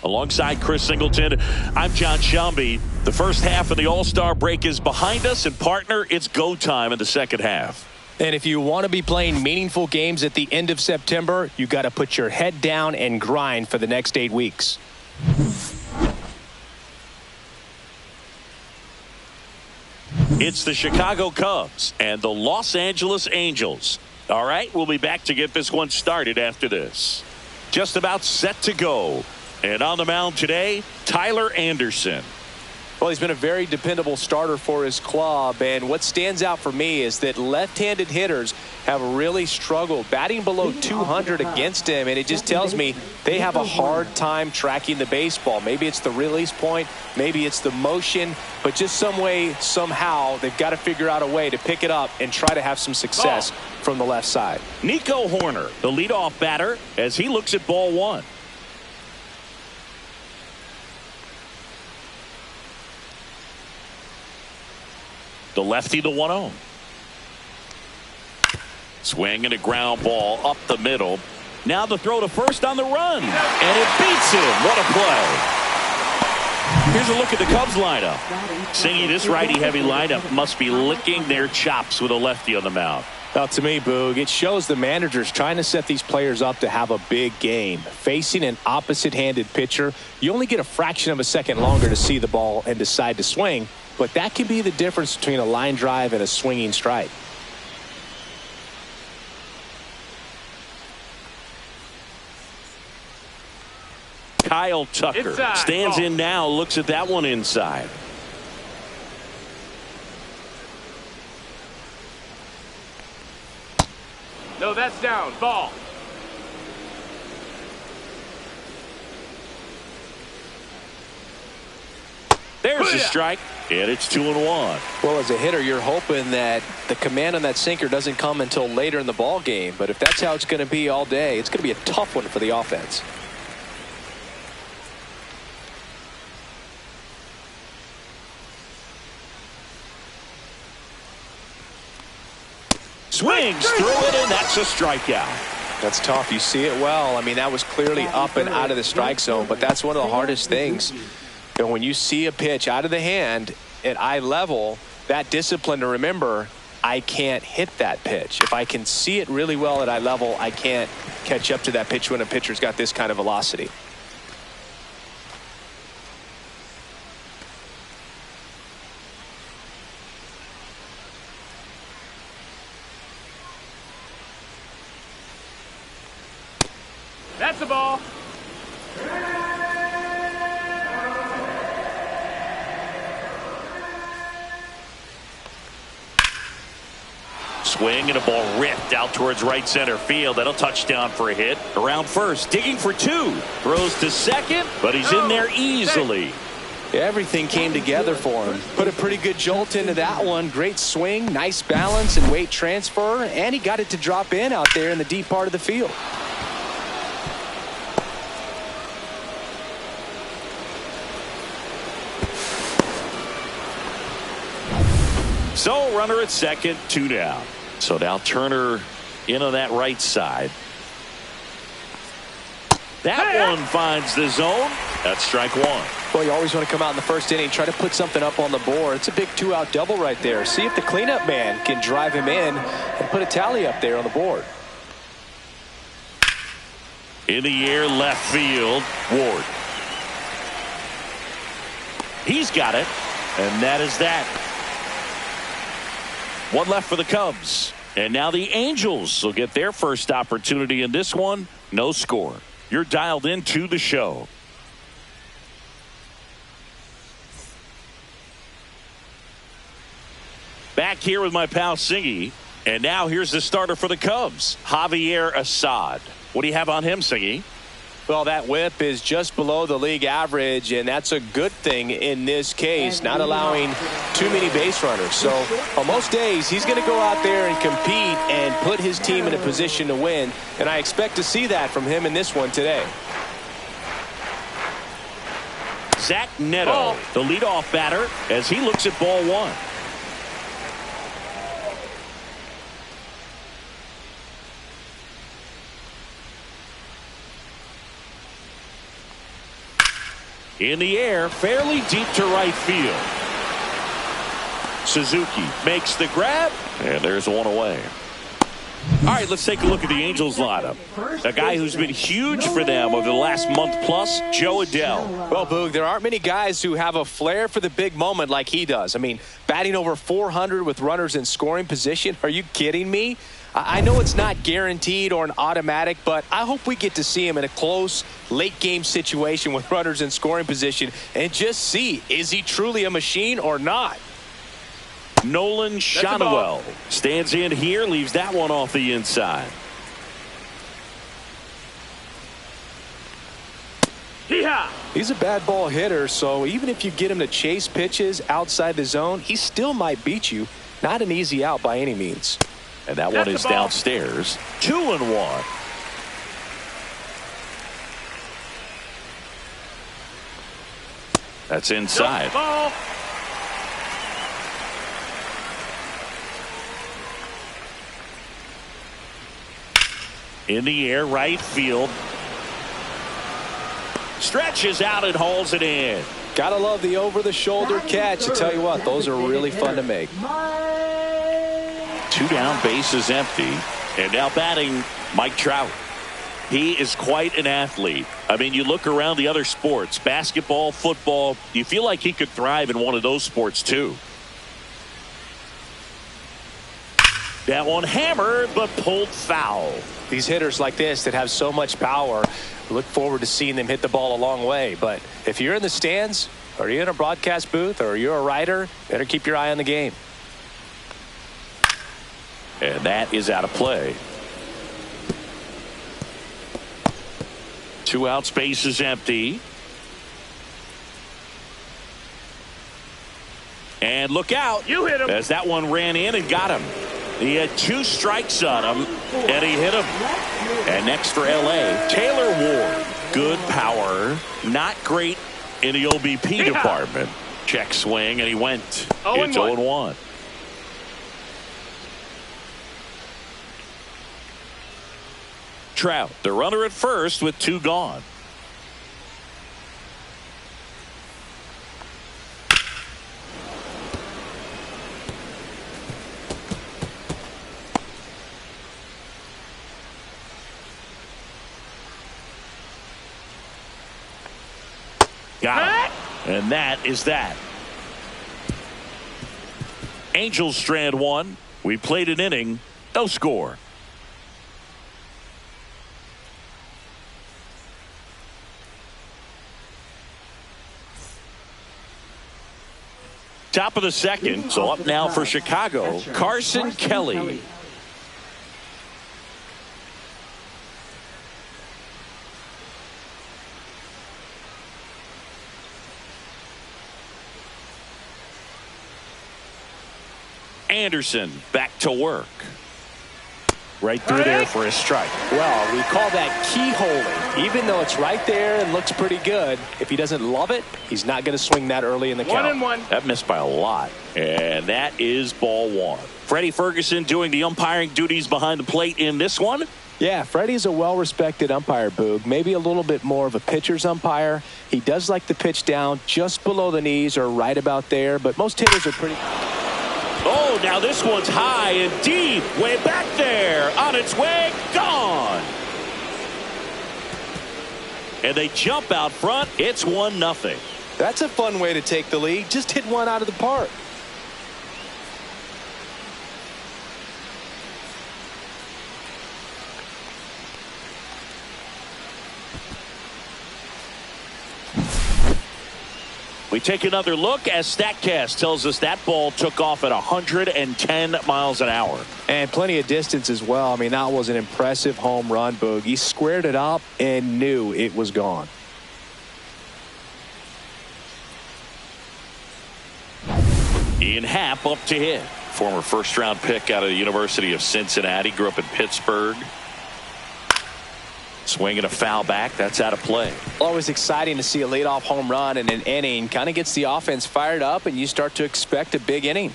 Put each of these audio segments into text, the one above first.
Alongside Chris Singleton, I'm John Shelby. The first half of the All-Star break is behind us, and partner, it's go time in the second half. And if you want to be playing meaningful games at the end of September, you got to put your head down and grind for the next 8 weeks. It's the Chicago Cubs and the Los Angeles Angels. All right, we'll be back to get this one started after this. Just about set to go. And on the mound today, Tyler Anderson. Well, he's been a very dependable starter for his club, and what stands out for me is that left-handed hitters have really struggled batting below 200 against him, and it just tells me they have a hard time tracking the baseball. Maybe it's the release point, maybe it's the motion, but just some way, somehow, they've got to figure out a way to pick it up and try to have some success from the left side. Nico Hoerner, the leadoff batter, as he looks at ball one. The lefty, the 1-0. Swing and a ground ball up the middle. Now the throw to first on the run. And it beats him. What a play. Here's a look at the Cubs lineup. Singy, this righty-heavy lineup must be licking their chops with a lefty on the mound. Now, to me, Boog, it shows the managers trying to set these players up to have a big game. Facing an opposite-handed pitcher, you only get a fraction of a second longer to see the ball and decide to swing. But that can be the difference between a line drive and a swinging strike. Kyle Tucker stands in now, looks at that one inside. No, that's down. Ball. There's a strike, and it's 2-1. Well, as a hitter, you're hoping that the command on that sinker doesn't come until later in the ball game. But if that's how it's going to be all day, it's going to be a tough one for the offense. Swings through it, and that's a strikeout. That's tough. You see it well. I mean, that was clearly up and out of the strike zone, but that's one of the hardest things. And when you see a pitch out of the hand at eye level, that discipline to remember, I can't hit that pitch. If I can see it really well at eye level, I can't catch up to that pitch when a pitcher's got this kind of velocity. That's the ball. Swing and a ball ripped out towards right center field. That'll touchdown for a hit. Around first, digging for two. Throws to second, but he's in there easily. Everything came together for him. Put a pretty good jolt into that one. Great swing, nice balance and weight transfer, and he got it to drop in out there in the deep part of the field. So runner at second, 2 down. So now Turner in on that right side. That one finds the zone. That's strike one. Well, you always want to come out in the first inning, try to put something up on the board. It's a big 2-out double right there. See if the cleanup man can drive him in and put a tally up there on the board. In the air, left field, Ward. He's got it, and that is that. One left for the Cubs. And now the Angels will get their first opportunity in this one. No score. You're dialed into the show. Back here with my pal Singy. And now here's the starter for the Cubs, Javier Assad. What do you have on him, Singy? Well, that whip is just below the league average, and that's a good thing in this case, not allowing too many base runners. So on most days, he's going to go out there and compete and put his team in a position to win, and I expect to see that from him in this one today. Zach Neto, the leadoff batter, as he looks at ball one. In the air, fairly deep to right field. Suzuki makes the grab, and there's one away. All right, let's take a look at the Angels lineup. A guy who's been huge for them over the last month plus, Joe Adell. Well, Boog, there aren't many guys who have a flair for the big moment like he does. I mean, batting over 400 with runners in scoring position. Are you kidding me? I know it's not guaranteed or an automatic, but I hope we get to see him in a close, late-game situation with runners in scoring position and just see, is he truly a machine or not? Nolan Shonwell stands in here, leaves that one off the inside. He's a bad ball hitter, so even if you get him to chase pitches outside the zone, he still might beat you. Not an easy out by any means. And that one is downstairs. 2-1. That's inside. Ball. In the air, right field. Stretches out and hauls it in. Gotta love the over-the-shoulder catch. I tell you what, those are really fun to make. 2 down, bases empty. And now batting Mike Trout. He is quite an athlete. I mean, you look around the other sports, basketball, football, you feel like he could thrive in one of those sports too. That one hammered, but pulled foul. These hitters like this that have so much power, look forward to seeing them hit the ball a long way. But if you're in the stands, or you're in a broadcast booth, or you're a writer, better keep your eye on the game. And that is out of play. 2 out, space is empty. And look out. You hit him. As that one ran in and got him. He had 2 strikes on him, and he hit him. And next for L.A., Taylor Ward. Good power. Not great in the OBP department. Check swing, and he went. It's 0-1. Trout, the runner at first with 2 gone. Got it. And that is that. Angels strand 1. We played an inning. No score. Top of the second. So up now for Chicago, Carson Kelly. Anderson back to work. Right through there for a strike. Well, we call that keyholing. Even though it's right there and looks pretty good, if he doesn't love it, he's not going to swing that early in the count. 1-1. That missed by a lot. And that is ball 1. Freddie Ferguson doing the umpiring duties behind the plate in this one. Yeah, Freddie's a well-respected umpire, Boog. Maybe a little bit more of a pitcher's umpire. He does like the pitch down just below the knees or right about there, but most hitters are pretty... Oh, now this one's high and deep. Way back there. On its way. Gone. And they jump out front. It's 1-0. That's a fun way to take the lead. Just hit one out of the park. We take another look as StatCast tells us that ball took off at 110 miles an hour. And plenty of distance as well. I mean, that was an impressive home run, Boog. He squared it up and knew it was gone. Ian Happ up to hit. Former first-round pick out of the University of Cincinnati. Grew up in Pittsburgh. Swinging a foul back. That's out of play. Always exciting to see a leadoff home run in an inning. Kind of gets the offense fired up, and you start to expect a big inning.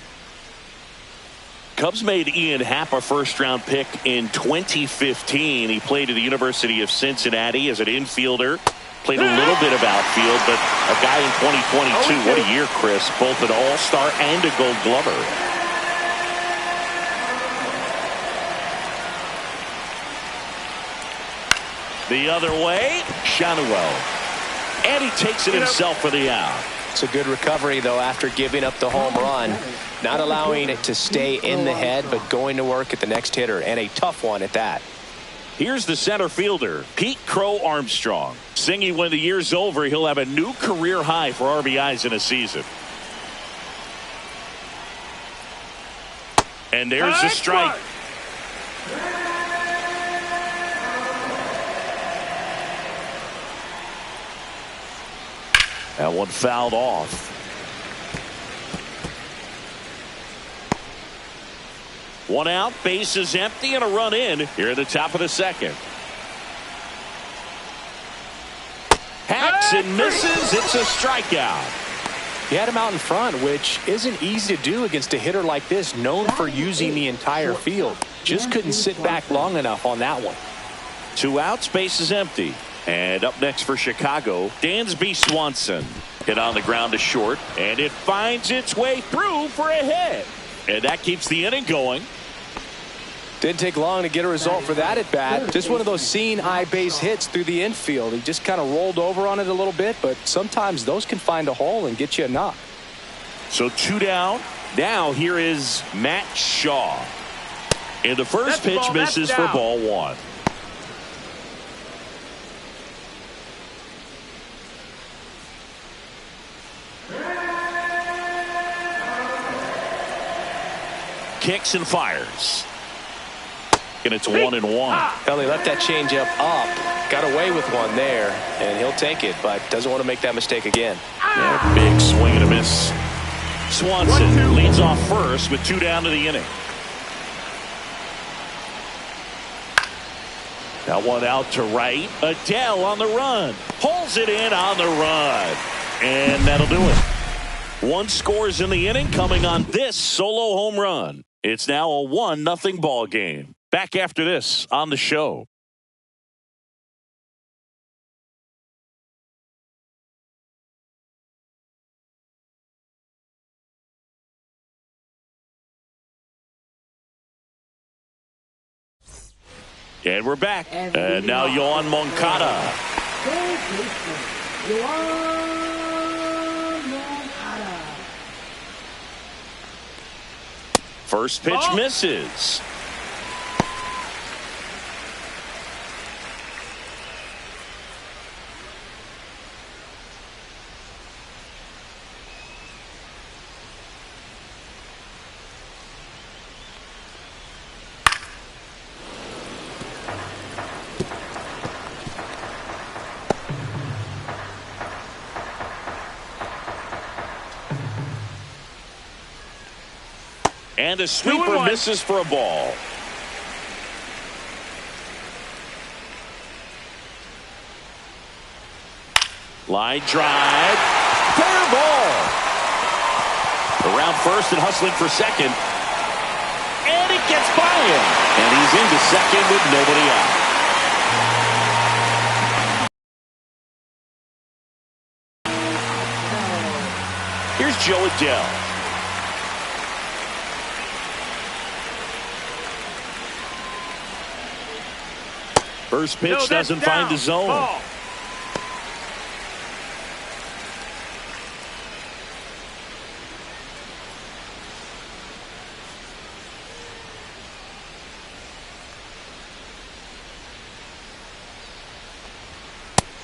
Cubs made Ian Happ a first-round pick in 2015. He played at the University of Cincinnati as an infielder. Played a little bit of outfield, but a guy in 2022, what a year, Chris. Both an all-star and a gold glover. The other way, Shanuel. And he takes it himself for the out. It's a good recovery, though, after giving up the home run. Not allowing it to stay in the head, but going to work at the next hitter, and a tough one at that. Here's the center fielder, Pete Crow Armstrong. Singy, when the year's over, he'll have a new career high for RBIs in a season. And there's the strike. That one fouled off. One out, bases empty, and a run in here at the top of the second. Hacks and misses. It's a strikeout. He had him out in front, which isn't easy to do against a hitter like this, known for using the entire field. Just couldn't sit back long enough on that one. 2 outs, bases empty. And up next for Chicago, Dansby Swanson. Hit on the ground to short, and it finds its way through for a hit. And that keeps the inning going. Didn't take long to get a result for that at bat. Just one of those seeing eye base hits through the infield. He just kind of rolled over on it a little bit, but sometimes those can find a hole and get you a knock. So 2 down. Now here is Matt Shaw. And the first pitch misses for ball 1. Kicks and fires. And it's 1-1. Well, he left that changeup up, got away with one there, and he'll take it, but doesn't want to make that mistake again. Yeah, big swing and a miss. Swanson leads off first with 2 down to the inning. That one out to right. Adele on the run. Pulls it in on the run. And that'll do it. 1 scores in the inning coming on this solo home run. It's now a 1-0 ball game. Back after this on the show. And we're back. And now Yoan Moncada. First pitch misses. And a sweeper misses for a ball. Line drive. Fair ball. Around first and hustling for second. And it gets by him. And he's into second with nobody out. Here's Joe Adele. First pitch doesn't find the zone. Ball.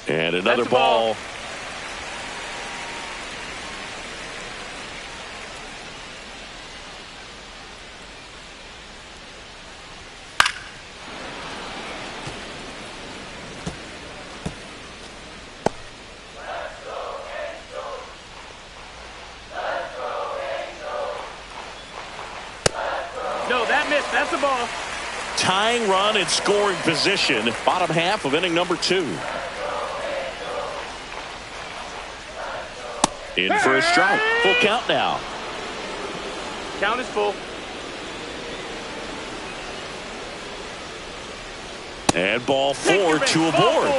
And another ball. That's the ball. Tying run in scoring position. Bottom half of inning number 2. In for a strike. Full count now. Count is full. And ball 4, 2 aboard.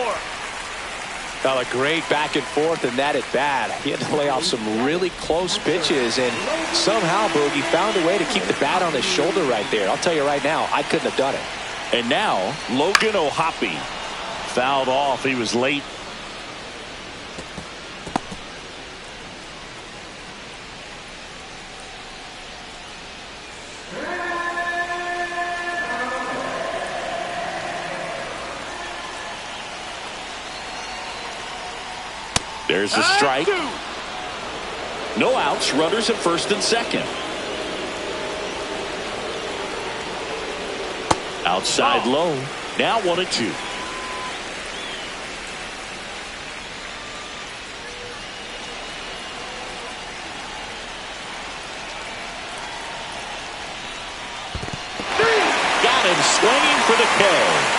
Well, a great back and forth in that at bat. He had to lay off some really close pitches, and somehow Boogie found a way to keep the bat on his shoulder right there. I'll tell you right now, I couldn't have done it. And now Logan O'Hoppe fouled off. He was late. There's a strike. No outs. Runners at first and second. Outside low. Now 1-2. Got him swinging for the K.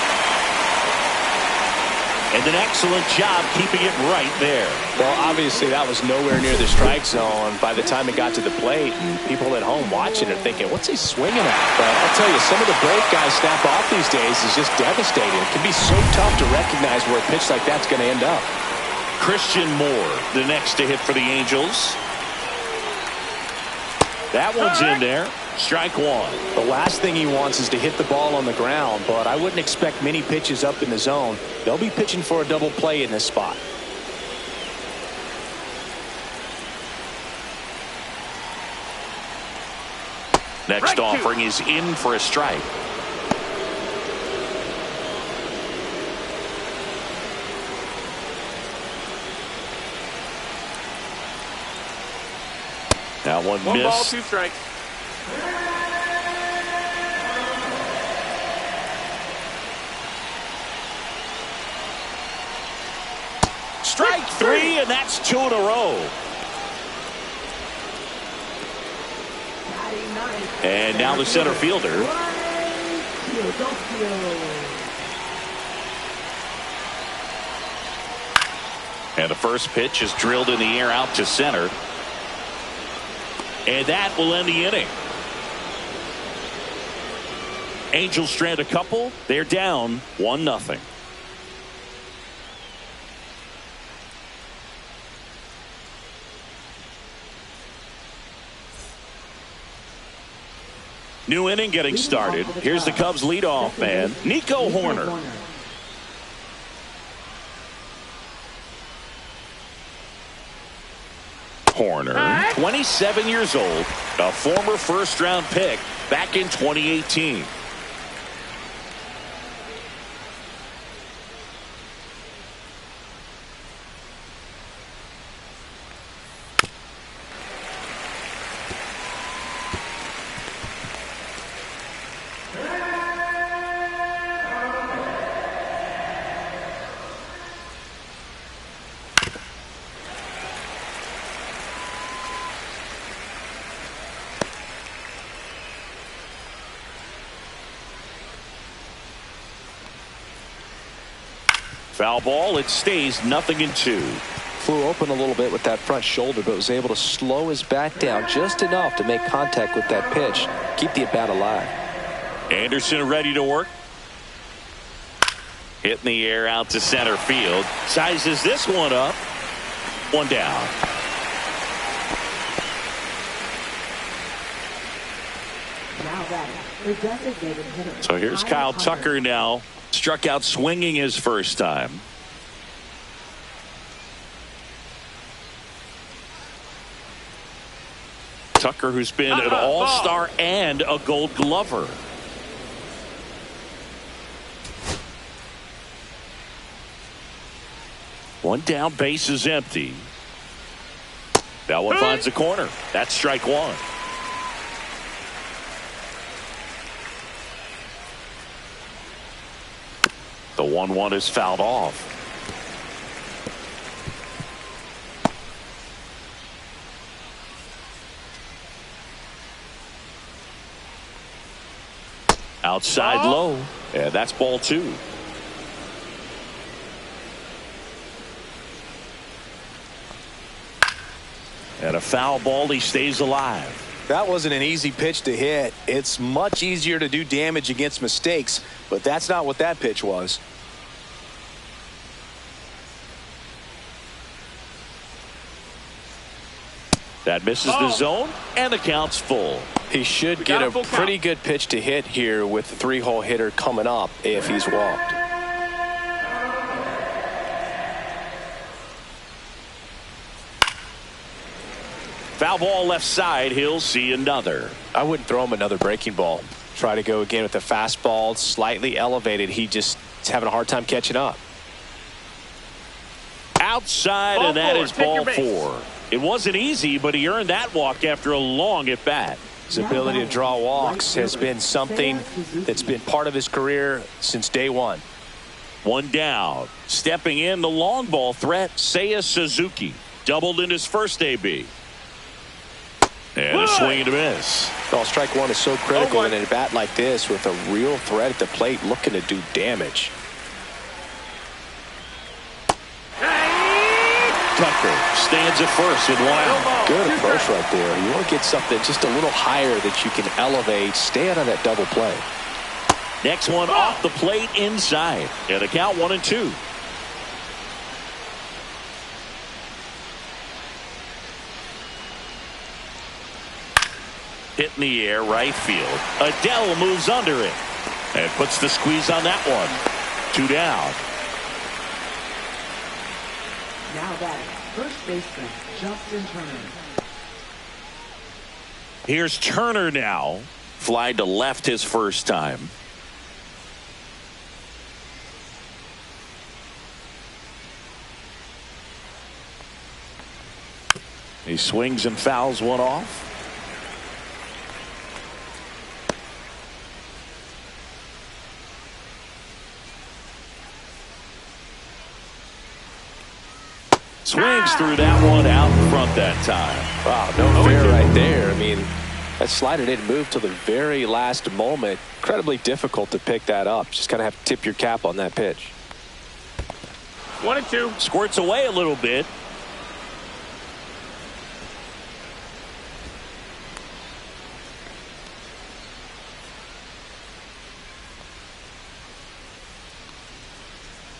And an excellent job keeping it right there. Well, obviously that was nowhere near the strike zone by the time it got to the plate. And people at home watching are thinking, what's he swinging at? But I'll tell you, some of the break guys snap off these days is just devastating. It can be so tough to recognize where a pitch like that's going to end up. Christian Moore, the next to hit for the Angels. That one's in there. Strike one. The last thing he wants is to hit the ball on the ground, but I wouldn't expect many pitches up in the zone. They'll be pitching for a double play in this spot. Next offering is in for a strike. That one missed. 1 ball, 2 strikes. Strike 3, and that's 2 in a row. And now the center fielder. And the first pitch is drilled in the air out to center. And that will end the inning. Angels strand a couple. They're down 1-0. New inning getting started. Here's the Cubs leadoff man, Nico Hoerner. Hoerner, 27 years old, a former first-round pick back in 2018. Foul ball. It stays 0-2. Flew open a little bit with that front shoulder, but was able to slow his bat down just enough to make contact with that pitch. Keep the at-bat alive. Anderson ready to work. Hit in the air out to center field. Sizes this one up. One down. So here's Kyle Tucker now. Struck out swinging his first time. Tucker, who's been an all-star and a gold glover. One down, base is empty. That one finds the corner. That's strike one. The 1-1 is fouled off. Outside low. Yeah, that's ball 2. And a foul ball. He stays alive. That wasn't an easy pitch to hit. It's much easier to do damage against mistakes, but that's not what that pitch was. That misses the zone, and the count's full. He should get a pretty good pitch to hit here with the 3-hole hitter coming up if he's walked. Foul ball left side. He'll see another. I wouldn't throw him another breaking ball. Try to go again with the fastball slightly elevated. He just is having a hard time catching up. Outside, and that is ball 4. It wasn't easy, but he earned that walk after a long at bat. His ability to draw walks has been something that's been part of his career since day one. One down. Stepping in, the long ball threat, Seiya Suzuki. Doubled in his first AB. And a swing and a miss. Well, strike one is so critical in a bat like this with a real threat at the plate looking to do damage. Tucker stands at first with one out. Good approach right there. You want to get something just a little higher that you can elevate. Stay out of that double play. Next one off the plate inside. And the count 1-2. Hit in the air, right field. Adele moves under it and puts the squeeze on that one. 2 down. Now batting, first baseman Justin Turner. Here's Turner now. Fly to left his first time. He swings and fouls one off. Swings through that one out in front that time. Wow, no fair right there. I mean, that slider didn't move till the very last moment. Incredibly difficult to pick that up. Just kind of have to tip your cap on that pitch. 1-2. Squirts away a little bit.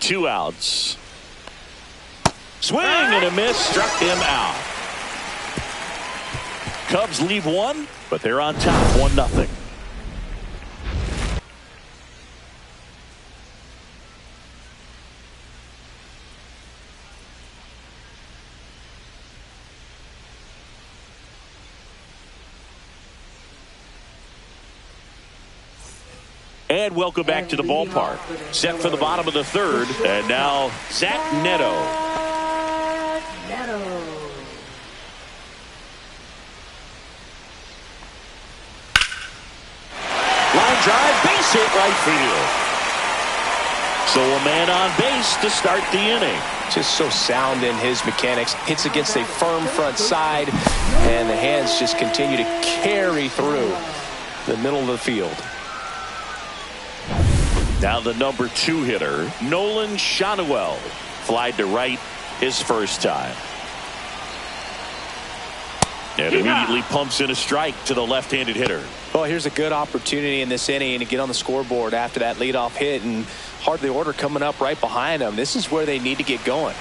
Two outs. Swing and a miss, struck him out. Cubs leave one, but they're on top 1-0. And welcome back to the ballpark. Set for the bottom of the third, and now Zach Neto. Line drive, base hit right field. So a man on base to start the inning. Just so sound in his mechanics. Hits against a firm front side, and the hands just continue to carry through the middle of the field. Now the number 2 hitter, Nolan Shanuel. Flied to right his first time. And immediately pumps in a strike to the left-handed hitter. Well, here's a good opportunity in this inning to get on the scoreboard after that leadoff hit, and hardly order coming up right behind them. This is where they need to get going.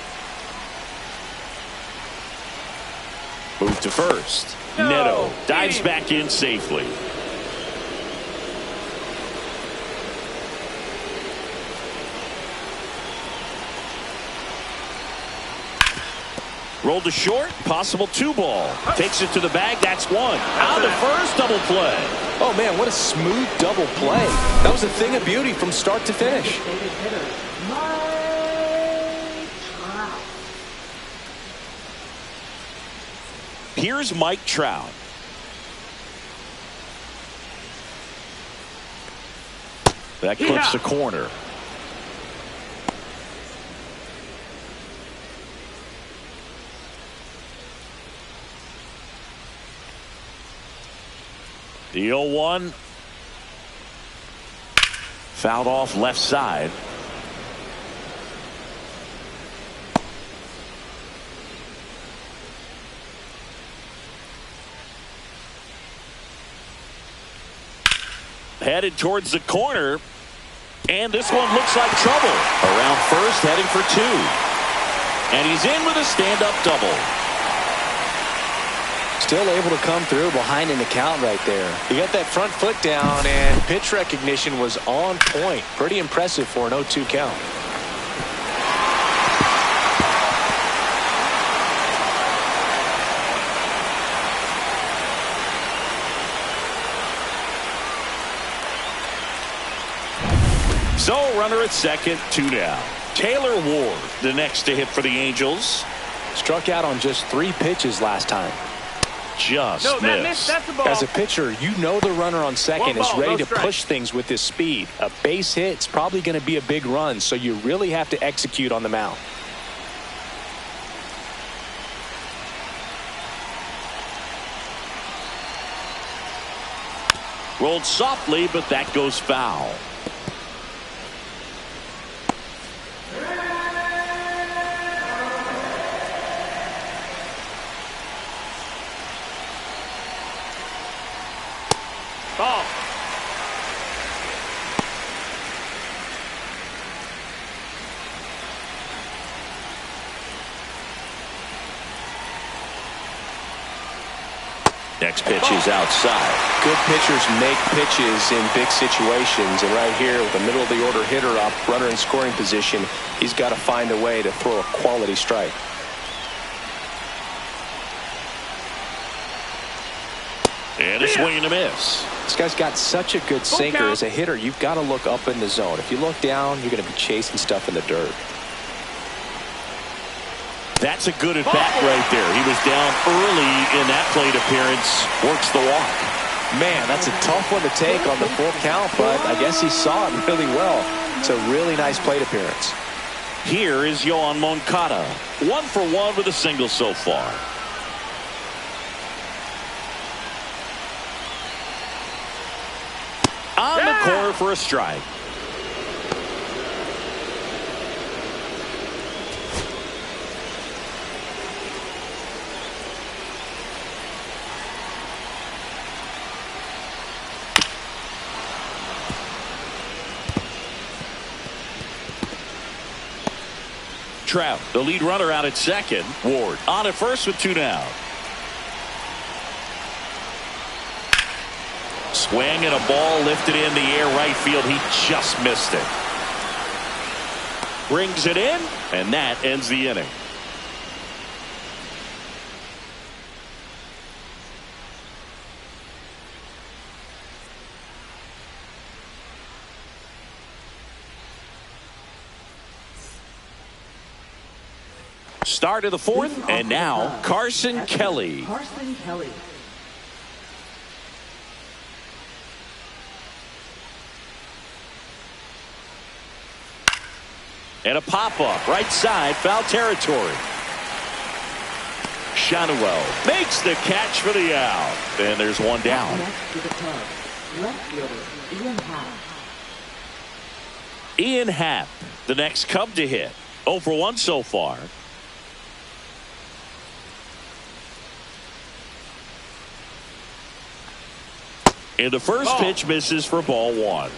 Move to first. Neto dives back in safely. Rolled to short, possible 2-ball. Takes it to the bag, that's one. Out to first, double play. Oh man, what a smooth double play. That was a thing of beauty from start to finish. Here's Mike Trout. That clips the corner. The 0-1. Fouled off left side. Headed towards the corner. And this one looks like trouble. Around first, heading for 2. And he's in with a stand-up double. Still able to come through behind in the count right there. He got that front foot down, and pitch recognition was on point. Pretty impressive for an 0-2 count. So runner at second, 2 down. Taylor Ward, the next to hit for the Angels. Struck out on just 3 pitches last time. Just no, that missed. That's the ball. As a pitcher, you know the runner on second is ready to push things with his speed. A base hit's probably going to be a big run, so you really have to execute on the mound. Rolled softly, but that goes foul. Ball. Next pitch is outside. Good pitchers make pitches in big situations, and right here with the middle of the order hitter up, runner in scoring position, he's got to find a way to throw a quality strike. And a swing and a miss. This guy's got such a good sinker. As a hitter, you've got to look up in the zone. If you look down, you're going to be chasing stuff in the dirt. That's a good at bat right there. He was down early in that plate appearance. Works the walk. Man, that's a tough one to take on the full count, but I guess he saw it really well. It's a really nice plate appearance. Here is Yohan Moncada. 1 for 1 with a single so far. On the corner for a strike. Trout, the lead runner, out at second. Ward on at first with 2 down. Swing and a ball lifted in the air right field. He just missed it. Brings it in, and that ends the inning. Start of the 4th, and now Carson Kelly. Carson Kelly. And a pop-up, right side, foul territory. Shanuel makes the catch for the out. And there's 1 down. Next to the tub, left fielder Ian Happ. Ian Happ, the next Cub to hit. 0 for 1 so far. And the first pitch misses for ball 1.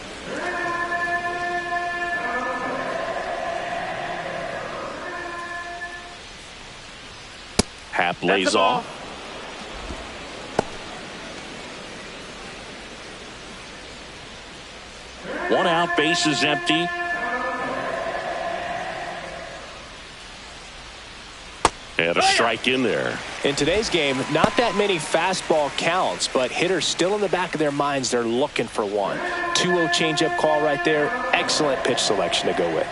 Happ lays off. 1 out, base is empty. And a strike in there. In today's game, not that many fastball counts, but hitters still in the back of their minds, they're looking for one. 2-0 changeup call right there. Excellent pitch selection to go with.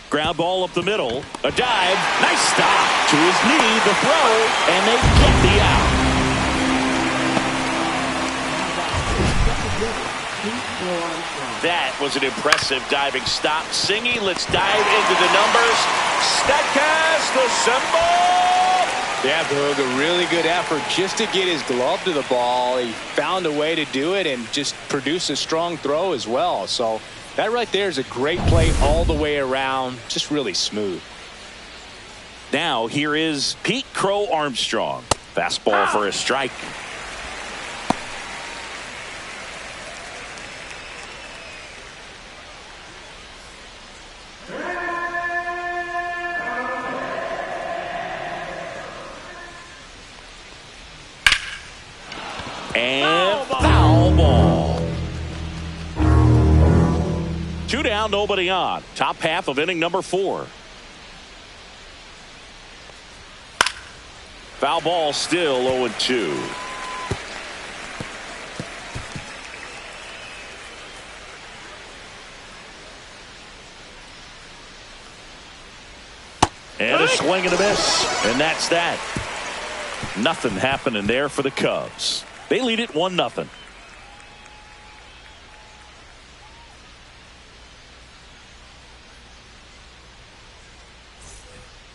Ground ball up the middle. A dive. Nice stop. To his knee, the throw, and they get the out. That was an impressive diving stop. Singy, let's dive into the numbers. Statcast, the symbol. Yeah, Boog, a really good effort just to get his glove to the ball. He found a way to do it and just produce a strong throw as well. So that right there is a great play all the way around. Just really smooth. Now here is Pete Crow Armstrong. Fastball for a strike. 2 down, nobody on. Top half of inning number 4. Foul ball, still 0-2. And a swing and a miss. And that's that. Nothing happening there for the Cubs. They lead it 1-0.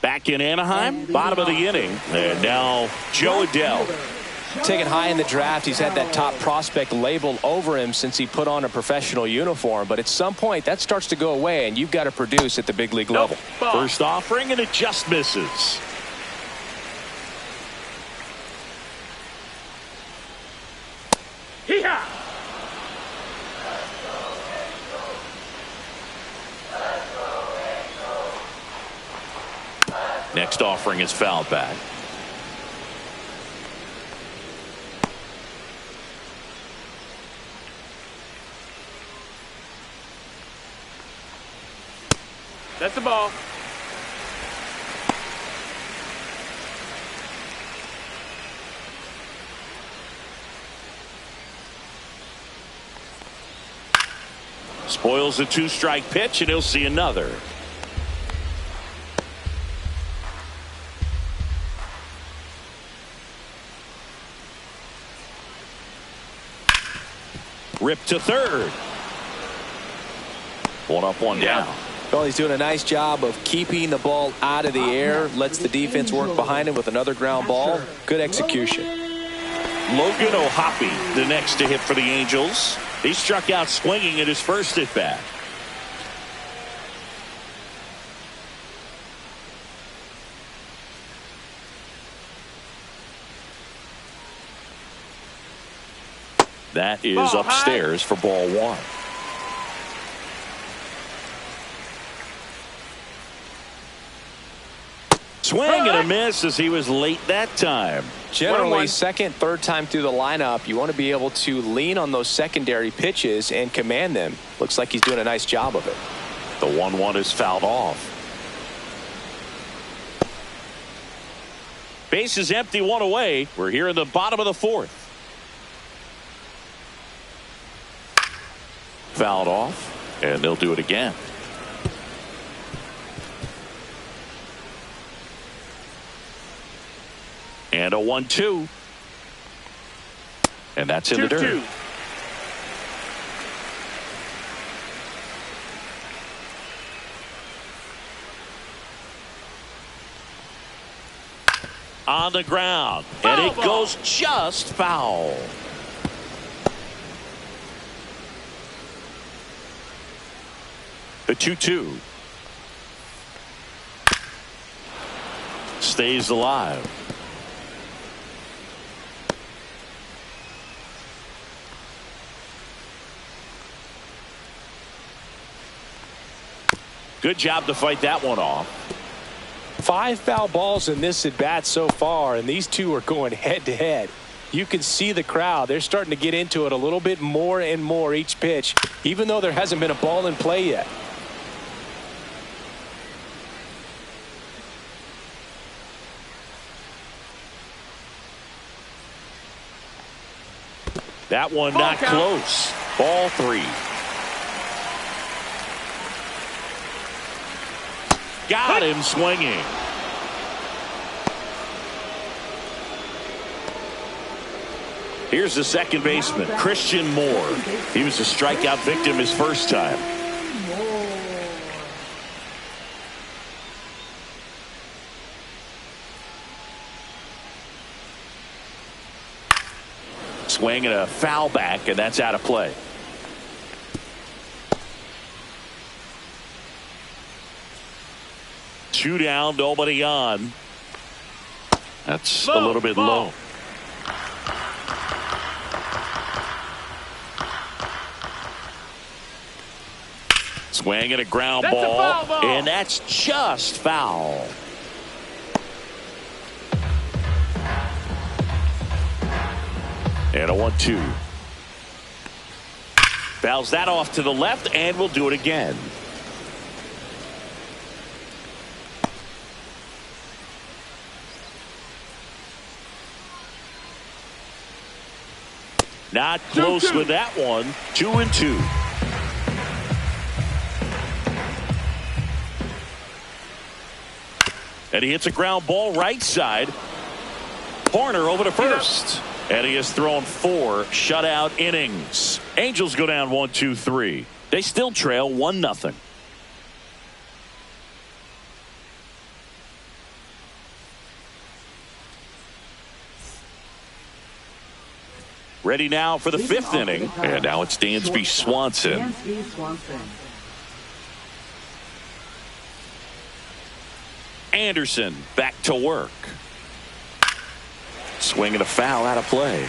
Back in Anaheim, bottom of the inning. And now Joe Adele. Taken high in the draft, he's had that top prospect label over him since he put on a professional uniform. But at some point, that starts to go away, and you've got to produce at the big league level. First offering, and it just misses. Hee-haw! Next offering is fouled back. That's the ball. Spoils a 2-strike pitch, and he'll see another. Ripped to third. 1 up, 1 down. Well, he's doing a nice job of keeping the ball out of the air. Lets the defense work behind him with another ground ball. Good execution. Logan O'Hoppe, the next to hit for the Angels. He struck out swinging at his first at bat. That is Ball upstairs high. for ball 1. Swing and a miss as he was late that time. Generally, second, third time through the lineup, you want to be able to lean on those secondary pitches and command them. Looks like he's doing a nice job of it. The 1-1 is fouled off. Base is empty, 1 away. We're here in the bottom of the 4th. Fouled off, and they'll do it again. And a 1-2. And that's in the dirt. 2-2. On the ground. And it goes just foul. The 2-2. Stays alive. Good job to fight that one off. 5 foul balls in this at bat so far, and these two are going head to head. You can see the crowd. They're starting to get into it a little bit more and more each pitch, even though there hasn't been a ball in play yet. That one not close. Ball 3. Got him swinging. Here's the second baseman, Christian Moore. He was a strikeout victim his first time. Swing and a foul back, and that's out of play. Two down, nobody on. That's a little bit low. Swing and a ground ball, and that's just foul. And a 1-2. Fouls that off to the left, and we'll do it again. Not close with that one. 2-2. And he hits a ground ball right side. Horner over to first. And he has thrown 4 shutout innings. Angels go down 1-2-3. They still trail 1-0. Ready now for the 5th inning. And now it's Dansby Swanson. Anderson back to work. Swing and a foul out of play.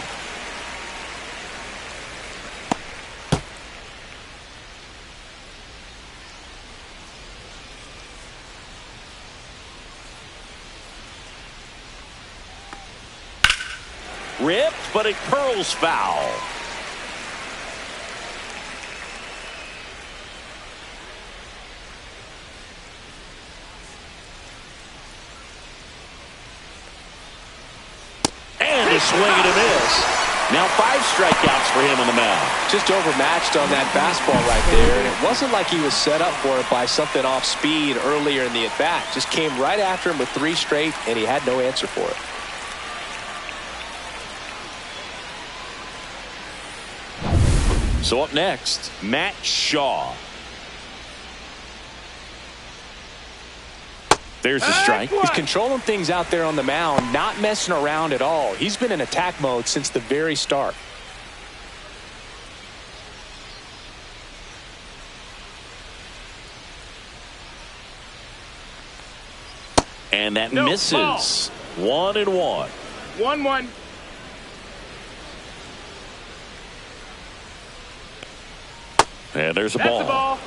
Ripped, but it curls foul. And a swing and a miss. Now 5 strikeouts for him on the mound. Just overmatched on that fastball right there. And it wasn't like he was set up for it by something off speed earlier in the at-bat. Just came right after him with 3 straight, and he had no answer for it. So up next, Matt Shaw. There's the strike. He's controlling things out there on the mound, not messing around at all. He's been in attack mode since the very start. And that misses. 1-1. 1-1. And there's a That's ball. the ball.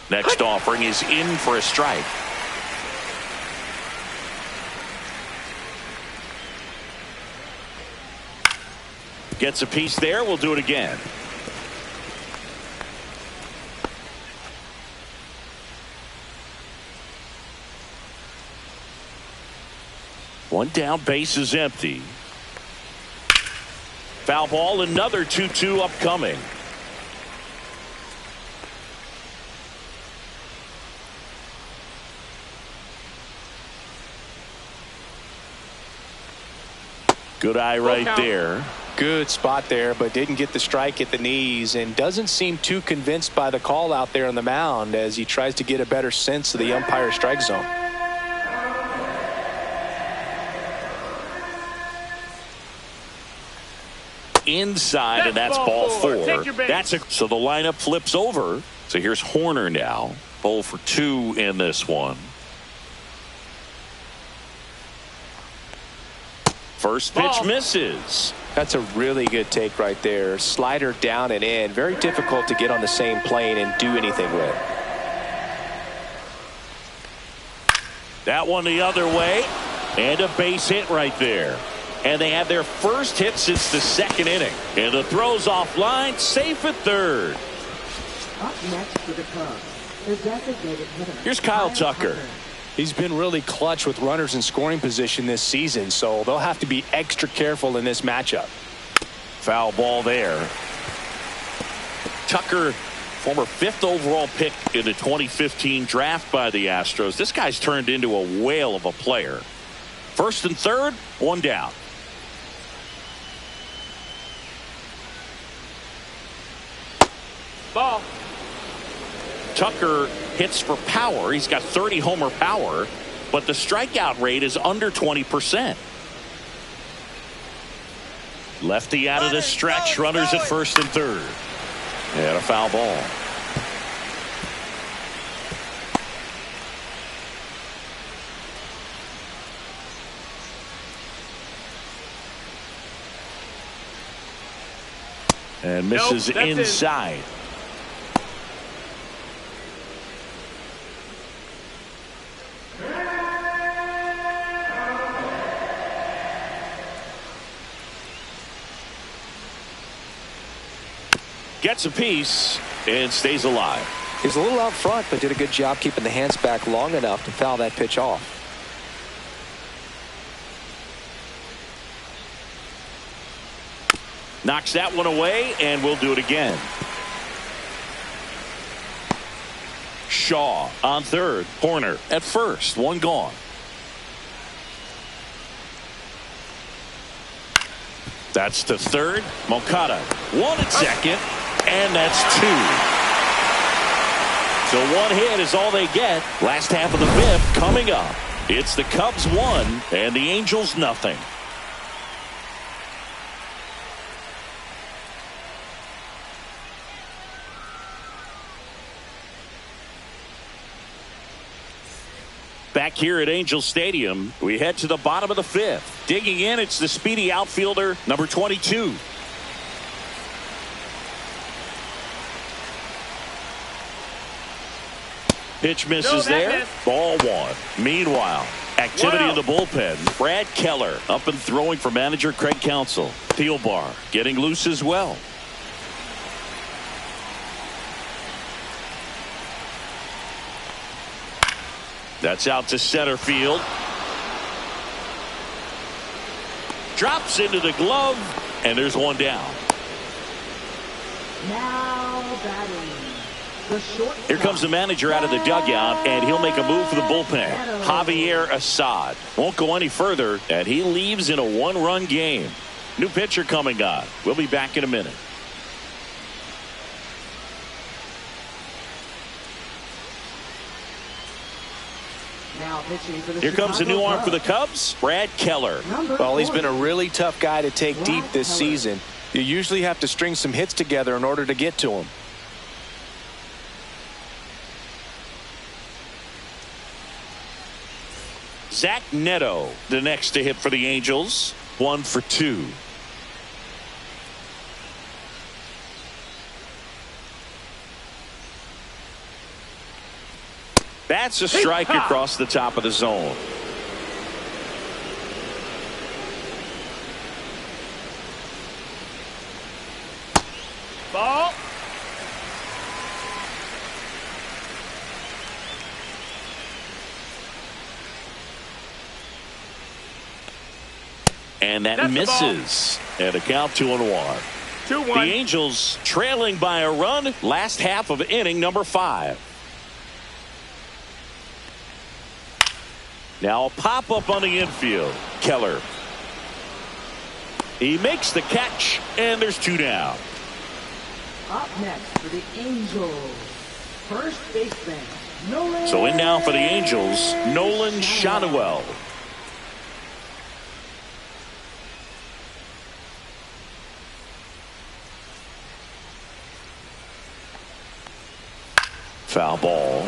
Next offering is in for a strike. Gets a piece there. We'll do it again. One down, base is empty. Foul ball, another 2-2 upcoming. Good eye right there. Good spot there, but didn't get the strike at the knees and doesn't seem too convinced by the call out there on the mound as he tries to get a better sense of the umpire strike zone. Inside, and that's ball 4. So the lineup flips over. So here's Horner now. 0 for 2 in this one. First pitch misses. That's a really good take right there. Slider down and in. Very difficult to get on the same plane and do anything with. That one the other way. And a base hit right there. And they have their first hit since the 2nd inning. And the throw's offline, safe at 3rd. Up next for the Cubs, the designated hitter. Here's Kyle Tucker. He's been really clutch with runners in scoring position this season, so they'll have to be extra careful in this matchup. Foul ball there. Tucker, former 5th overall pick in the 2015 draft by the Astros. This guy's turned into a whale of a player. 1st and 3rd, 1 down. Ball. Tucker hits for power. He's got 30 homer power, but the strikeout rate is under 20%. Lefty out of the stretch. Runners at 1st and 3rd. And a foul ball. And misses inside. Gets a piece and stays alive. He's a little out front, but did a good job keeping the hands back long enough to foul that pitch off. Knocks that one away, and we'll do it again. Shaw on third. Horner at first. One gone. That's to third. Moncada one at second, and that's two. So one hit is all they get. Last half of the fifth coming up. It's the Cubs 1 and the Angels nothing. Back here at Angel Stadium, we head to the bottom of the fifth. Digging in, it's the speedy outfielder, number 22. Pitch misses there. Missed. Ball one. Meanwhile, activity in the bullpen. Brad Keller up and throwing for manager Craig Counsell. Thielbar getting loose as well. That's out to center field. Drops into the glove, and there's one down. Now batting. The shortstop. Here comes the manager out of the dugout, and he'll make a move for the bullpen. Javier Assad won't go any further, and he leaves in a one-run game. New pitcher coming on. We'll be back in a minute. Now pitching for the Here comes a new Chicago arm for the Cubs. Cubs, Brad Keller. Well, he's been a really tough guy to take deep this season. You usually have to string some hits together in order to get to him. Zach Neto, the next to hit for the Angels. 1 for 2. That's a strike across the top of the zone. Ball. And that That's the ball. misses. And a count 2-1. 2-1. The Angels trailing by a run. Last half of inning number 5. Now a pop-up on the infield. Keller. He makes the catch, and there's 2 down. Up next for the Angels. First baseman, Nolan. So in now for the Angels, Nolan Shotwell. Foul ball.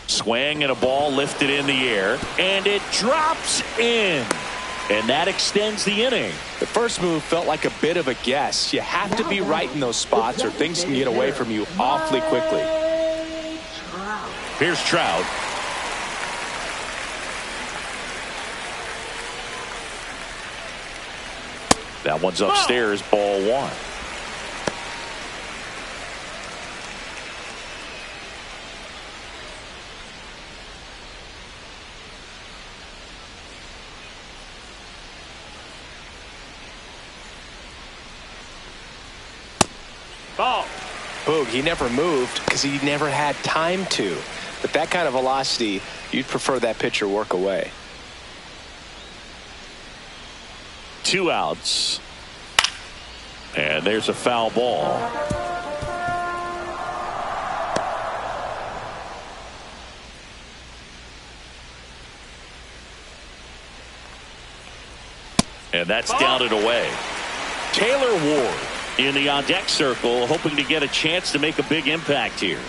Swing and a ball lifted in the air, and it drops in. And that extends the inning. The first move felt like a bit of a guess. You have to be right in those spots or things can get away from you awfully quickly. Here's Trout. That one's upstairs, ball 1. Ball. Boog, he never moved because he never had time to. But that kind of velocity, you'd prefer that pitcher work away. 2 outs. And there's a foul ball. And that's down and away. Taylor Ward in the on-deck circle, hoping to get a chance to make a big impact here.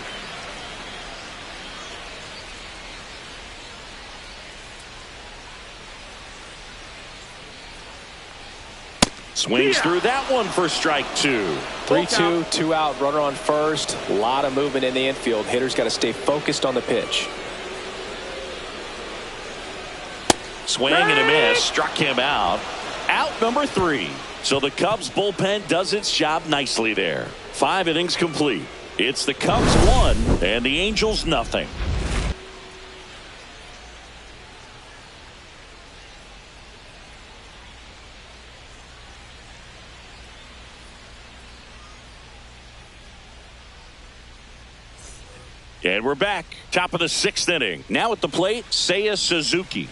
Swings through that one for strike 2. 3-2, 2 out, runner on first. A lot of movement in the infield. Hitters got to stay focused on the pitch. Swing and a miss. Struck him out. Out number 3. So the Cubs bullpen does its job nicely there. 5 innings complete. It's the Cubs 1 and the Angels nothing. And we're back. Top of the 6th inning. Now at the plate, Seiya Suzuki.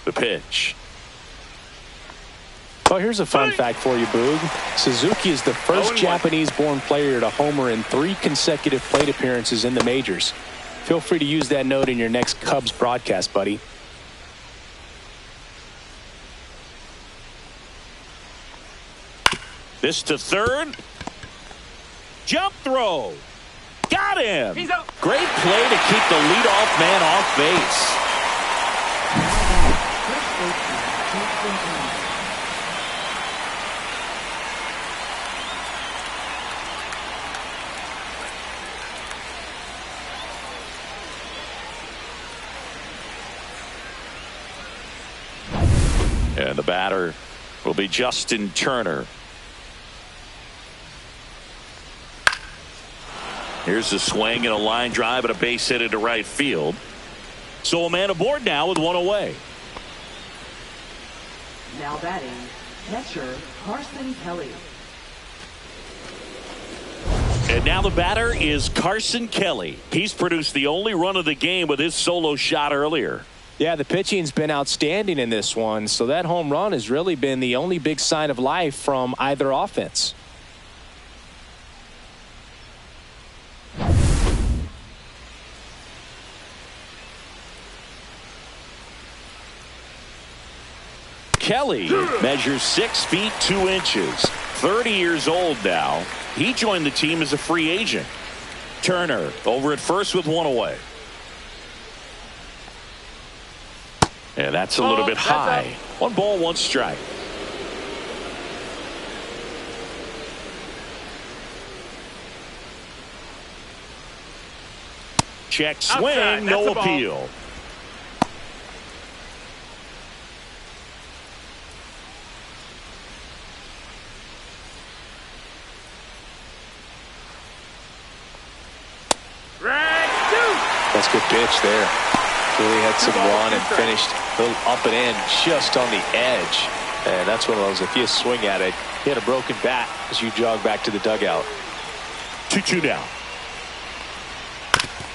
The pitch. Well, here's a fun fact for you, Boog. Suzuki is the first Japanese-born player to homer in 3 consecutive plate appearances in the majors. Feel free to use that note in your next Cubs broadcast, buddy. This to third. Jump throw. Got him. He's out. Great play to keep the leadoff man off base. And the batter will be Justin Turner. Here's a swing and a line drive and a base hit into right field. So a man aboard now with 1 away. Now batting, catcher Carson Kelly. And now the batter is Carson Kelly. He's produced the only run of the game with his solo shot earlier. Yeah, the pitching's been outstanding in this one, so that home run has really been the only big sign of life from either offense. Kelly measures 6 feet 2 inches, 30 years old now. He joined the team as a free agent. Turner over at first with 1 away. And that's a little bit high. 1 ball, 1 strike. Check swing, no appeal. That's a good pitch there. Really had some run and finished a little up and in just on the edge. And that's one of those, if you swing at it, you had a broken bat as you jog back to the dugout. 2-2 now.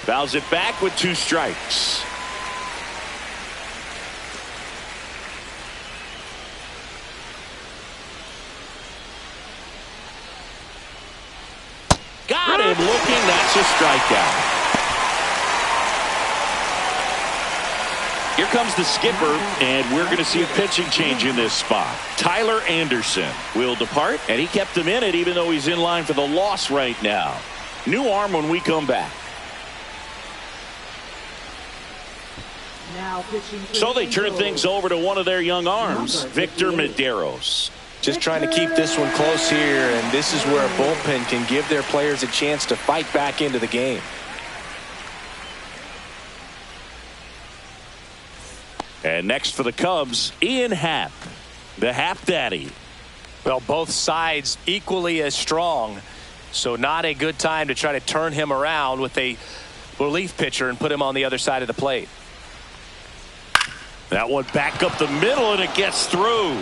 Fouls it back with 2 strikes. Got him looking. That's a strikeout. Here comes the skipper, and we're going to see a pitching change in this spot. Tyler Anderson will depart, and he kept him in it even though he's in line for the loss right now. New arm when we come back. Now pitching for So they the turn Angels. things over to one of their young arms, Victor Medeiros. Just trying to keep this one close here, and this is where a bullpen can give their players a chance to fight back into the game. And next for the Cubs, Ian Happ, the Happ Daddy. Well, both sides equally as strong, so not a good time to try to turn him around with a relief pitcher and put him on the other side of the plate. That one back up the middle, and it gets through.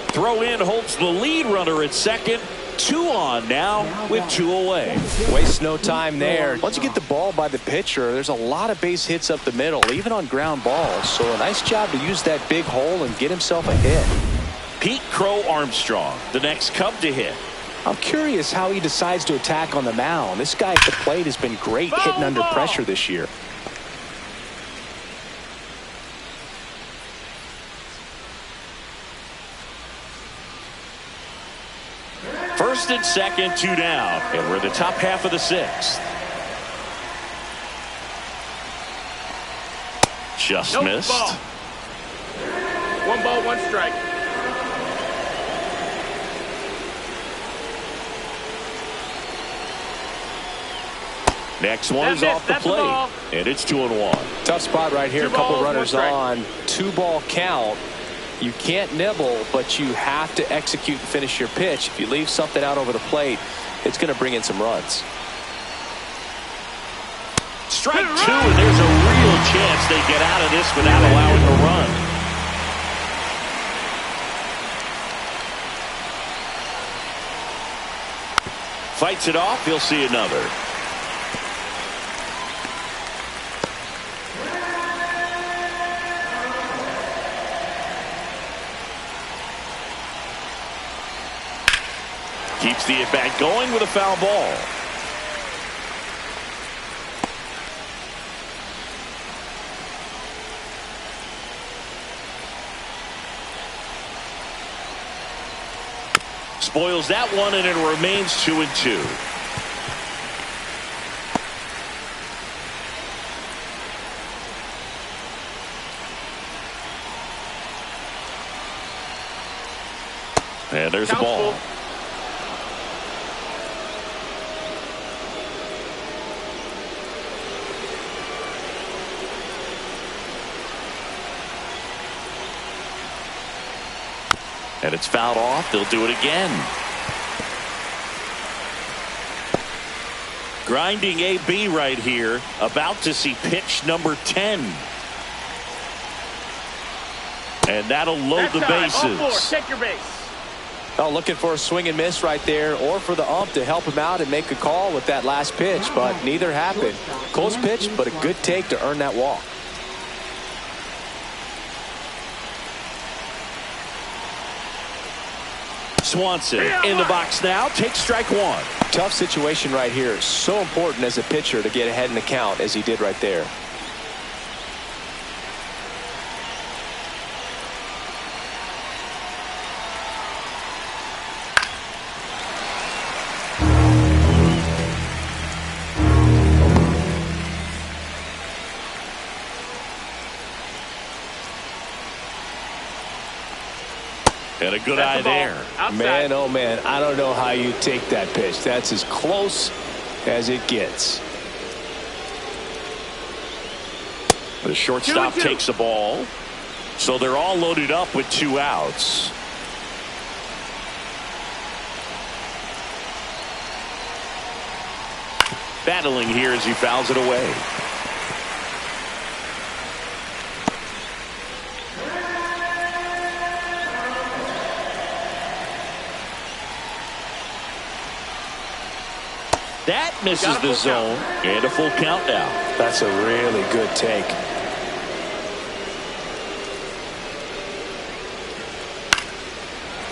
Throw in holds the lead runner at second. 2 on now with 2 away. Waste no time there. Once you get the ball by the pitcher, there's a lot of base hits up the middle, even on ground balls. So a nice job to use that big hole and get himself a hit. Pete Crow Armstrong, the next Cub to hit. I'm curious how he decides to attack on the mound. This guy at the plate has been great hitting under pressure this year. First and second, 2 down. And we're in the top half of the 6th. Just Nope, missed. ball. 1 ball, 1 strike. Next one is That off the missed. That's a plate. ball. And it's 2-1. Tough spot right here. A 2 couple balls, 1 runners strike. on. 2-ball count. You can't nibble, but you have to execute and finish your pitch. If you leave something out over the plate, it's going to bring in some runs. Strike 2, and there's a real chance they get out of this without allowing a run. Fights it off. He'll see another. Keeps the at-bat going with a foul ball. Spoils that one, and it remains 2-2. And there's the ball. And it's fouled off. They'll do it again. Grinding AB right here. About to see pitch number 10. And that'll load the bases. All 4. Take your base. Oh, looking for a swing and miss right there, or for the ump to help him out and make a call with that last pitch, but neither happened. Close pitch, but a good take to earn that walk. Swanson in the box now. Takes strike 1. Tough situation right here. So important as a pitcher to get ahead in the count as he did right there. And a good That's eye the ball. there. Outside. Man, oh man, I don't know how you take that pitch. That's as close as it gets. The shortstop 2-2. takes the ball. So they're all loaded up with 2 outs. Battling here as he fouls it away. That misses the zone, and a full count now. That's a really good take.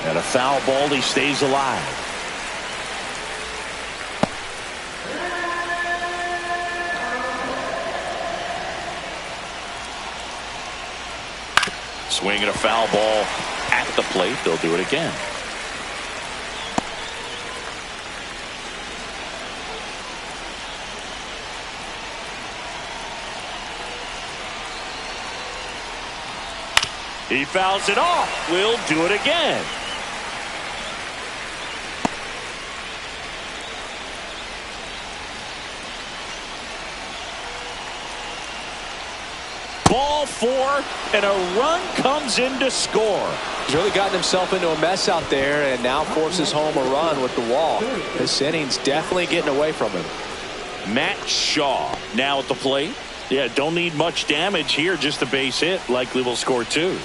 And a foul ball, he stays alive. Swinging a foul ball at the plate. They'll do it again. He fouls it off. We'll do it again. Ball 4, and a run comes in to score. He's really gotten himself into a mess out there and now forces home a run with the walk. This inning's definitely getting away from him. Matt Shaw now at the plate. Yeah, don't need much damage here, just a base hit. Likely will score 2.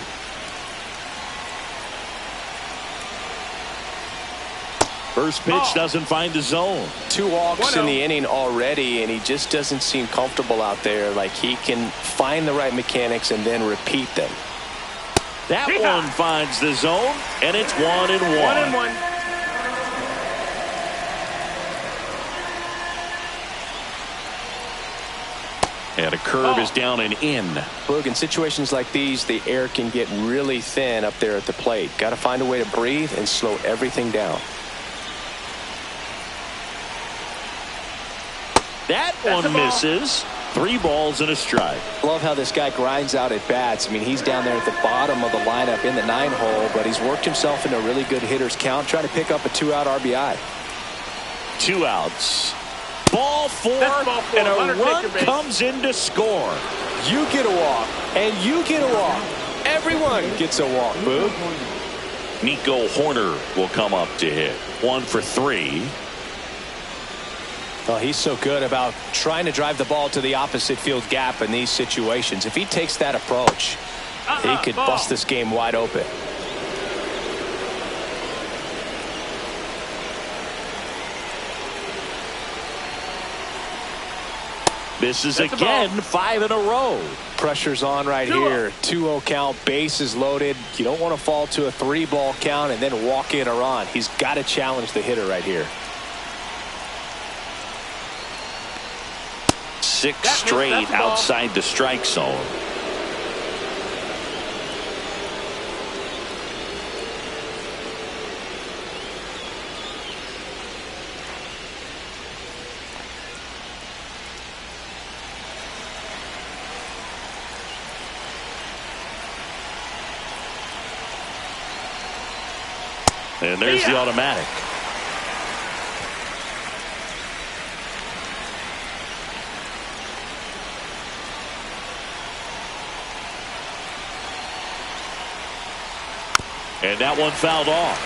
First pitch doesn't find the zone. 2 walks in the inning already, and he just doesn't seem comfortable out there. Like he can find the right mechanics and then repeat them. That one finds the zone, and it's 1-1. 1-1. And a curve is down and in. Boog, in situations like these, the air can get really thin up there at the plate. Got to find a way to breathe and slow everything down. That one misses. 3 balls and a strike. Love how this guy grinds out at bats. I mean, he's down there at the bottom of the lineup in the 9-hole, but he's worked himself into a really good hitter's count, trying to pick up a 2-out RBI. 2 outs. Ball 4, Ball 4. and a Runner, run take your base. comes in to score. You get a walk, and you get a walk. Everyone gets a walk, Boo. Nico Horner will come up to hit. 1 for 3. Well, he's so good about trying to drive the ball to the opposite field gap in these situations. If he takes that approach, he could bust this game wide open. Misses again, 5 in a row. Pressure's on right here. 2-0 count, bases loaded. You don't want to fall to a 3-ball count and then walk in or on. He's got to challenge the hitter right here. 6 straight outside the strike zone. And there's the automatic. And that one fouled off.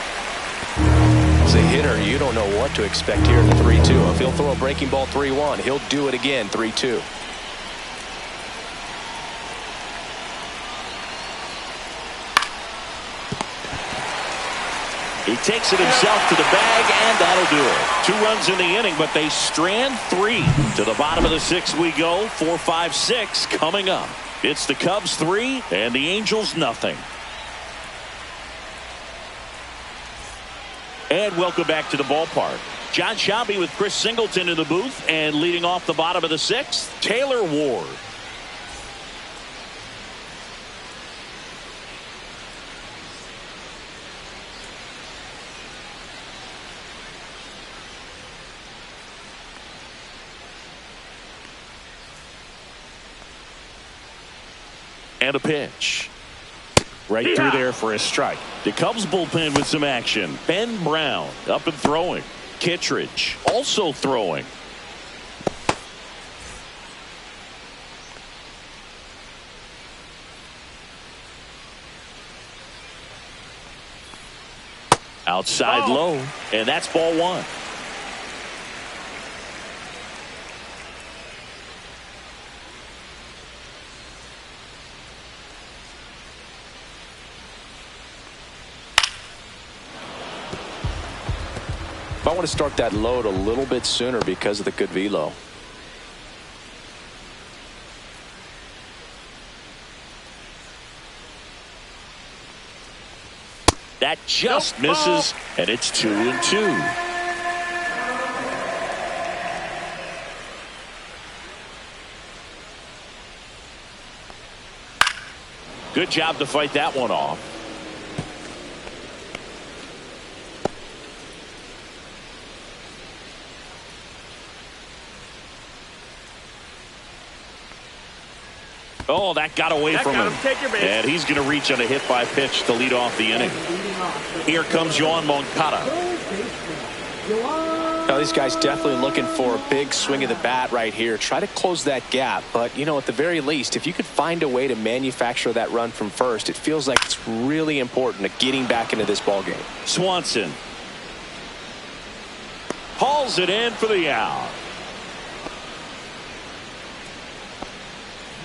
As a hitter, you don't know what to expect here in the 3-2. If he'll throw a breaking ball 3-1, he'll do it again 3-2. He takes it himself to the bag, and that'll do it. 2 runs in the inning, but they strand 3. To the bottom of the 6th we go. 4, 5, 6 coming up. It's the Cubs 3 and the Angels nothing. And welcome back to the ballpark. John Schaube with Chris Singleton in the booth, and leading off the bottom of the 6th, Taylor Ward. And a pitch. Right through there for a strike. The Cubs bullpen with some action. Ben Brown up and throwing. Kittredge also throwing. Outside low, and that's ball 1. I want to start that load a little bit sooner because of the good velo. That just misses, and it's 2-2. Good job to fight that one off. Oh, that got away from him. And he's going to reach on a hit by pitch to lead off the inning. Here comes Yoan Moncada. Now, these guys definitely looking for a big swing of the bat right here. Try to close that gap. But, you know, at the very least, if you could find a way to manufacture that run from first, it feels like it's really important to getting back into this ballgame. Swanson hauls it in for the out.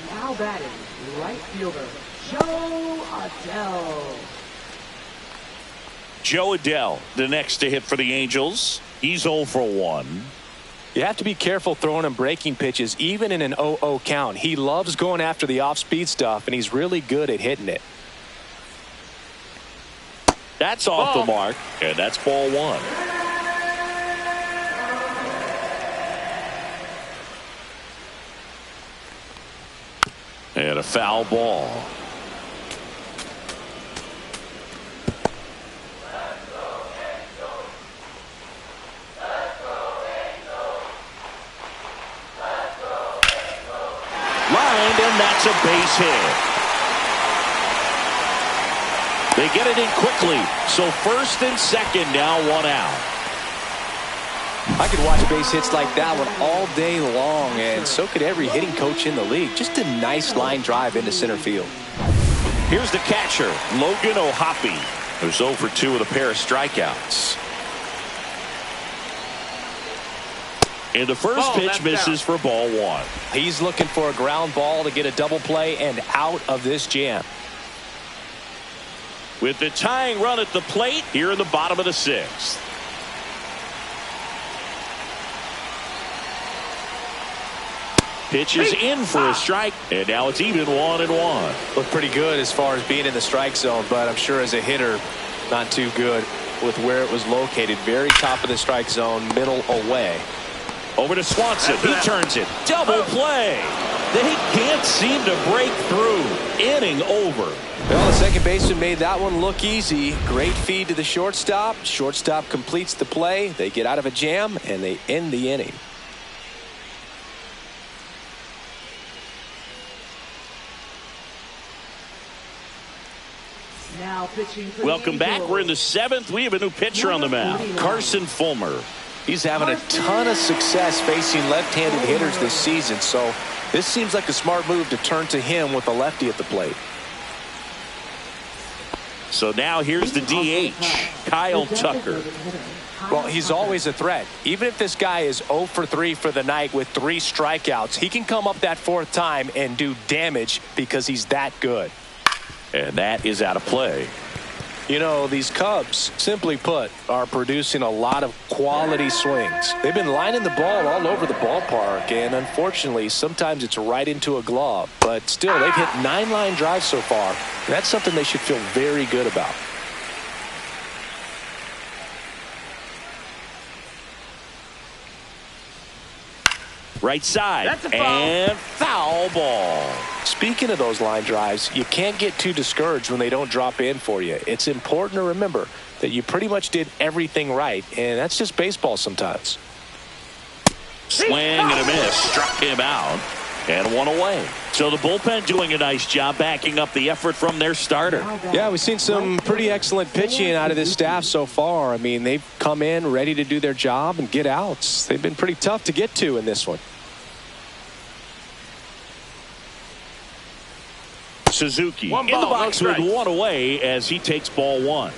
Now batting, right fielder, Joe Adell. Joe Adell, the next to hit for the Angels. He's 0 for 1. You have to be careful throwing him breaking pitches, even in an 0-0 count. He loves going after the off-speed stuff, and he's really good at hitting it. That's off the mark, and that's ball 1. And a foul ball. and that's a base hit. They get it in quickly. So first and second, now one out. I could watch base hits like that one all day long, and so could every hitting coach in the league. Just a nice line drive into center field. Here's the catcher, Logan O'Hoppe, who's 0 for 2 with a pair of strikeouts. And the first pitch misses for ball one. He's looking for a ground ball to get a double play and out of this jam. With the tying run at the plate here in the bottom of the sixth. Pitch is in for a strike, and now it's even 1-1. Looked pretty good as far as being in the strike zone, but I'm sure as a hitter, not too good with where it was located. Very top of the strike zone, middle away. Over to Swanson. He turns it. Double play. They can't seem to break through. Inning over. Well, the second baseman made that one look easy. Great feed to the shortstop. Shortstop completes the play. They get out of a jam, and they end the inning. Now pitching for Welcome back. We're in the seventh. We have a new pitcher on the mound, Carson Fulmer. He's having a ton of success facing left-handed hitters this season, so this seems like a smart move to turn to him with a lefty at the plate. So now here's the DH, Kyle Tucker. Well, he's always a threat. Even if this guy is 0 for 3 for the night with 3 strikeouts, he can come up that fourth time and do damage because he's that good. And that is out of play. You know, these Cubs, simply put, are producing a lot of quality swings. They've been lining the ball all over the ballpark, and unfortunately, sometimes it's right into a glove. But still, they've hit 9 line drives so far. That's something they should feel very good about. Right side. That's a foul. And foul ball. Speaking of those line drives, you can't get too discouraged when they don't drop in for you. It's important to remember that you pretty much did everything right, and that's just baseball sometimes. Swing and a miss. Struck him out. And one away. So the bullpen doing a nice job backing up the effort from their starter. Yeah, we've seen some pretty excellent pitching out of this staff so far. I mean, they've come in ready to do their job and get outs. They've been pretty tough to get to in this one. Suzuki One in the ball, box no with strikes. one away as he takes ball one.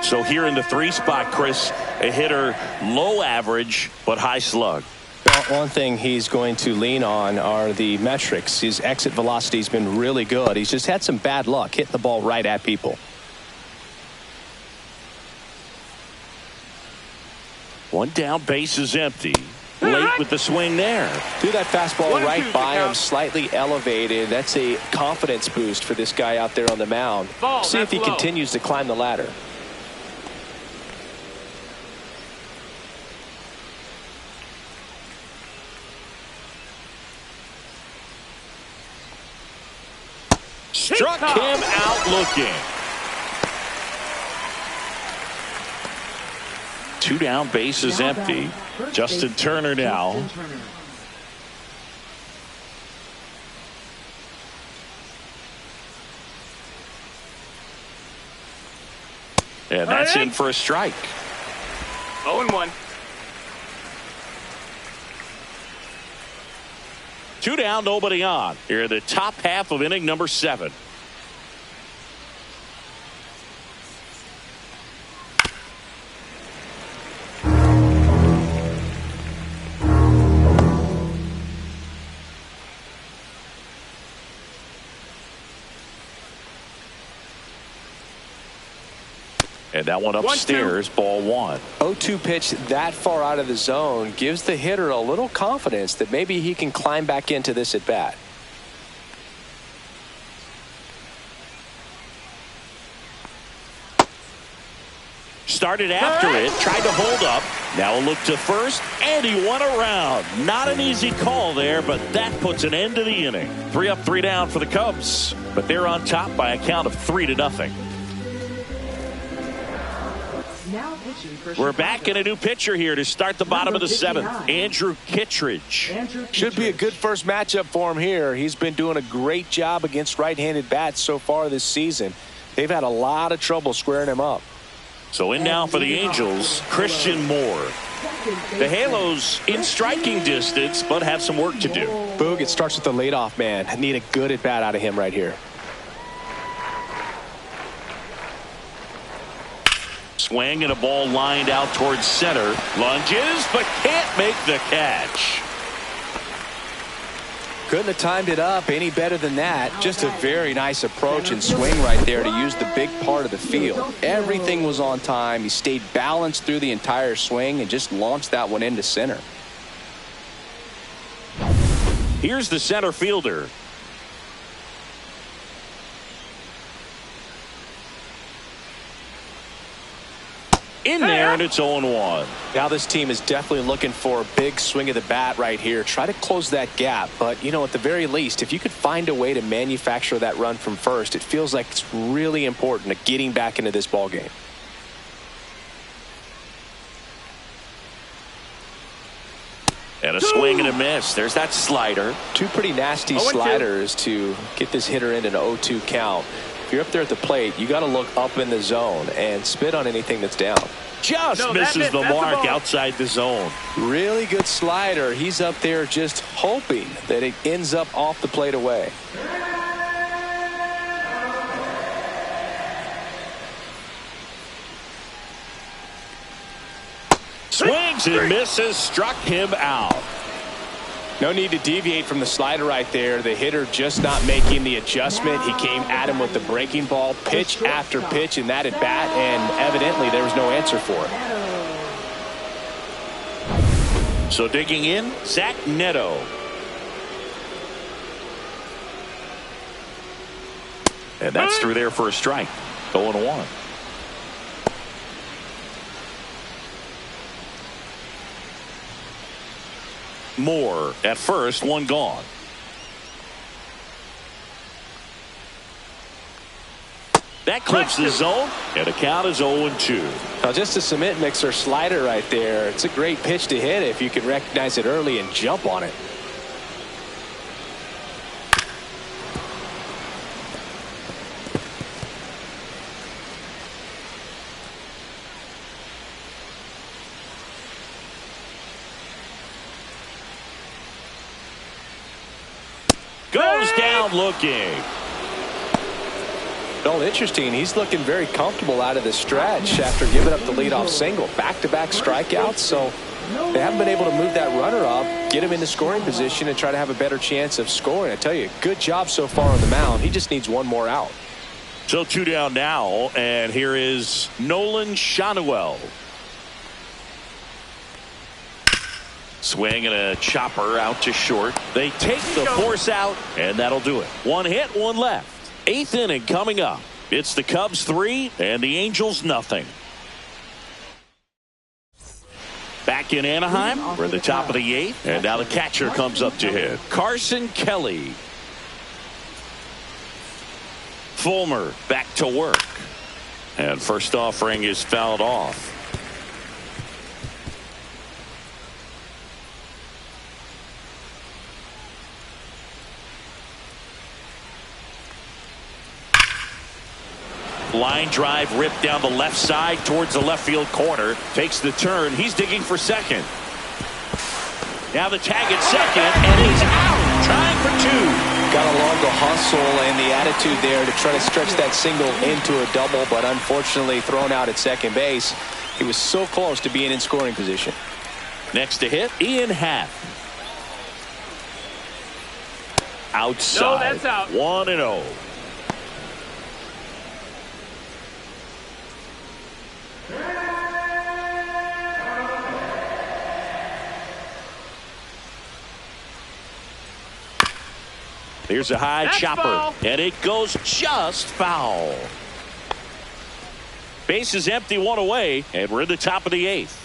So here in the 3 spot, Chris, a hitter low average but high slug. Well, one thing he's going to lean on are the metrics. His exit velocity has been really good. He's just had some bad luck hitting the ball right at people. One down, base is empty. Late with the swing there. Threw that fastball 1-2 right to by him, count. slightly elevated. That's a confidence boost for this guy out there on the mound. Ball, See if he that's low. continues to climb the ladder. Struck him out looking. 2 down, base is empty. Justin Turner now. And that's in for a strike. 0-1. 2 down, nobody on. Here in the top half of inning number 7. And that one upstairs, ball 1. 0-2 pitch that far out of the zone gives the hitter a little confidence that maybe he can climb back into this at bat. Started after it, tried to hold up. Now a look to first, and he won around. Not an easy call there, but that puts an end to the inning. 3 up, 3 down for the Cubs, but they're on top by a count of 3-0. Now pitching for We're Chicago. back in a new pitcher here to start the bottom of the seventh. Andrew Kittredge. Should be a good first matchup for him here. He's been doing a great job against right-handed bats so far this season. They've had a lot of trouble squaring him up. So in now for the Angels, Christian Moore. The Halos in striking distance, but have some work to do. Boog, it starts with the leadoff man. Need a good at-bat out of him right here. Swing and a ball lined out towards center. Lunges, but can't make the catch. Couldn't have timed it up any better than that. Just a very nice approach and swing right there to use the big part of the field. Everything was on time. He stayed balanced through the entire swing and just launched that one into center. Here's the center fielder. In there, and it's 0-1. Now this team is definitely looking for a big swing of the bat right here. Try to close that gap. But, you know, at the very least, if you could find a way to manufacture that run from first, it feels like it's really important to getting back into this ball game. And a swing and a miss. There's that slider. Two pretty nasty sliders to get this hitter into an 0-2 count. If you're up there at the plate, you got to look up in the zone and spit on anything that's down. Just misses the mark outside the zone. Really good slider. He's up there just hoping that it ends up off the plate away. Swings and misses, struck him out. No need to deviate from the slider right there. The hitter just not making the adjustment. He came at him with the breaking ball, pitch after pitch in that at bat, and evidently there was no answer for it. So digging in, Zach Neto. And that's through there for a strike. 0-1. Moore at first, one gone. That clips the zone, and the count is 0-2. Now just a cement mixer slider right there. It's a great pitch to hit if you can recognize it early and jump on it. Goes down looking. Well, interesting. He's looking very comfortable out of the stretch after giving up the leadoff single. Back-to-back strikeouts, so they haven't been able to move that runner up, get him into scoring position, and try to have a better chance of scoring. I tell you, good job so far on the mound. He just needs one more out. So two down now, and here is Nolan Shanuel. Swing and a chopper out to short. They take the force out, and that'll do it. One hit, one left. Eighth inning coming up. It's the Cubs 3 and the Angels nothing. Back in Anaheim, we're at the top of the eighth, and now the catcher comes up to hit. Carson Kelly. Fulmer back to work. And first offering is fouled off. Line drive ripped down the left side towards the left field corner. Takes the turn. He's digging for second. Now the tag at second, and he's out. Trying for two. Got to love the hustle and the attitude there to try to stretch that single into a double, but unfortunately thrown out at second base. He was so close to being in scoring position. Next to hit, Ian Happ. Outside. No, that's out. 1-0. Here's a high chopper, foul. And it goes just foul. Base is empty, one away, and we're in the top of the eighth.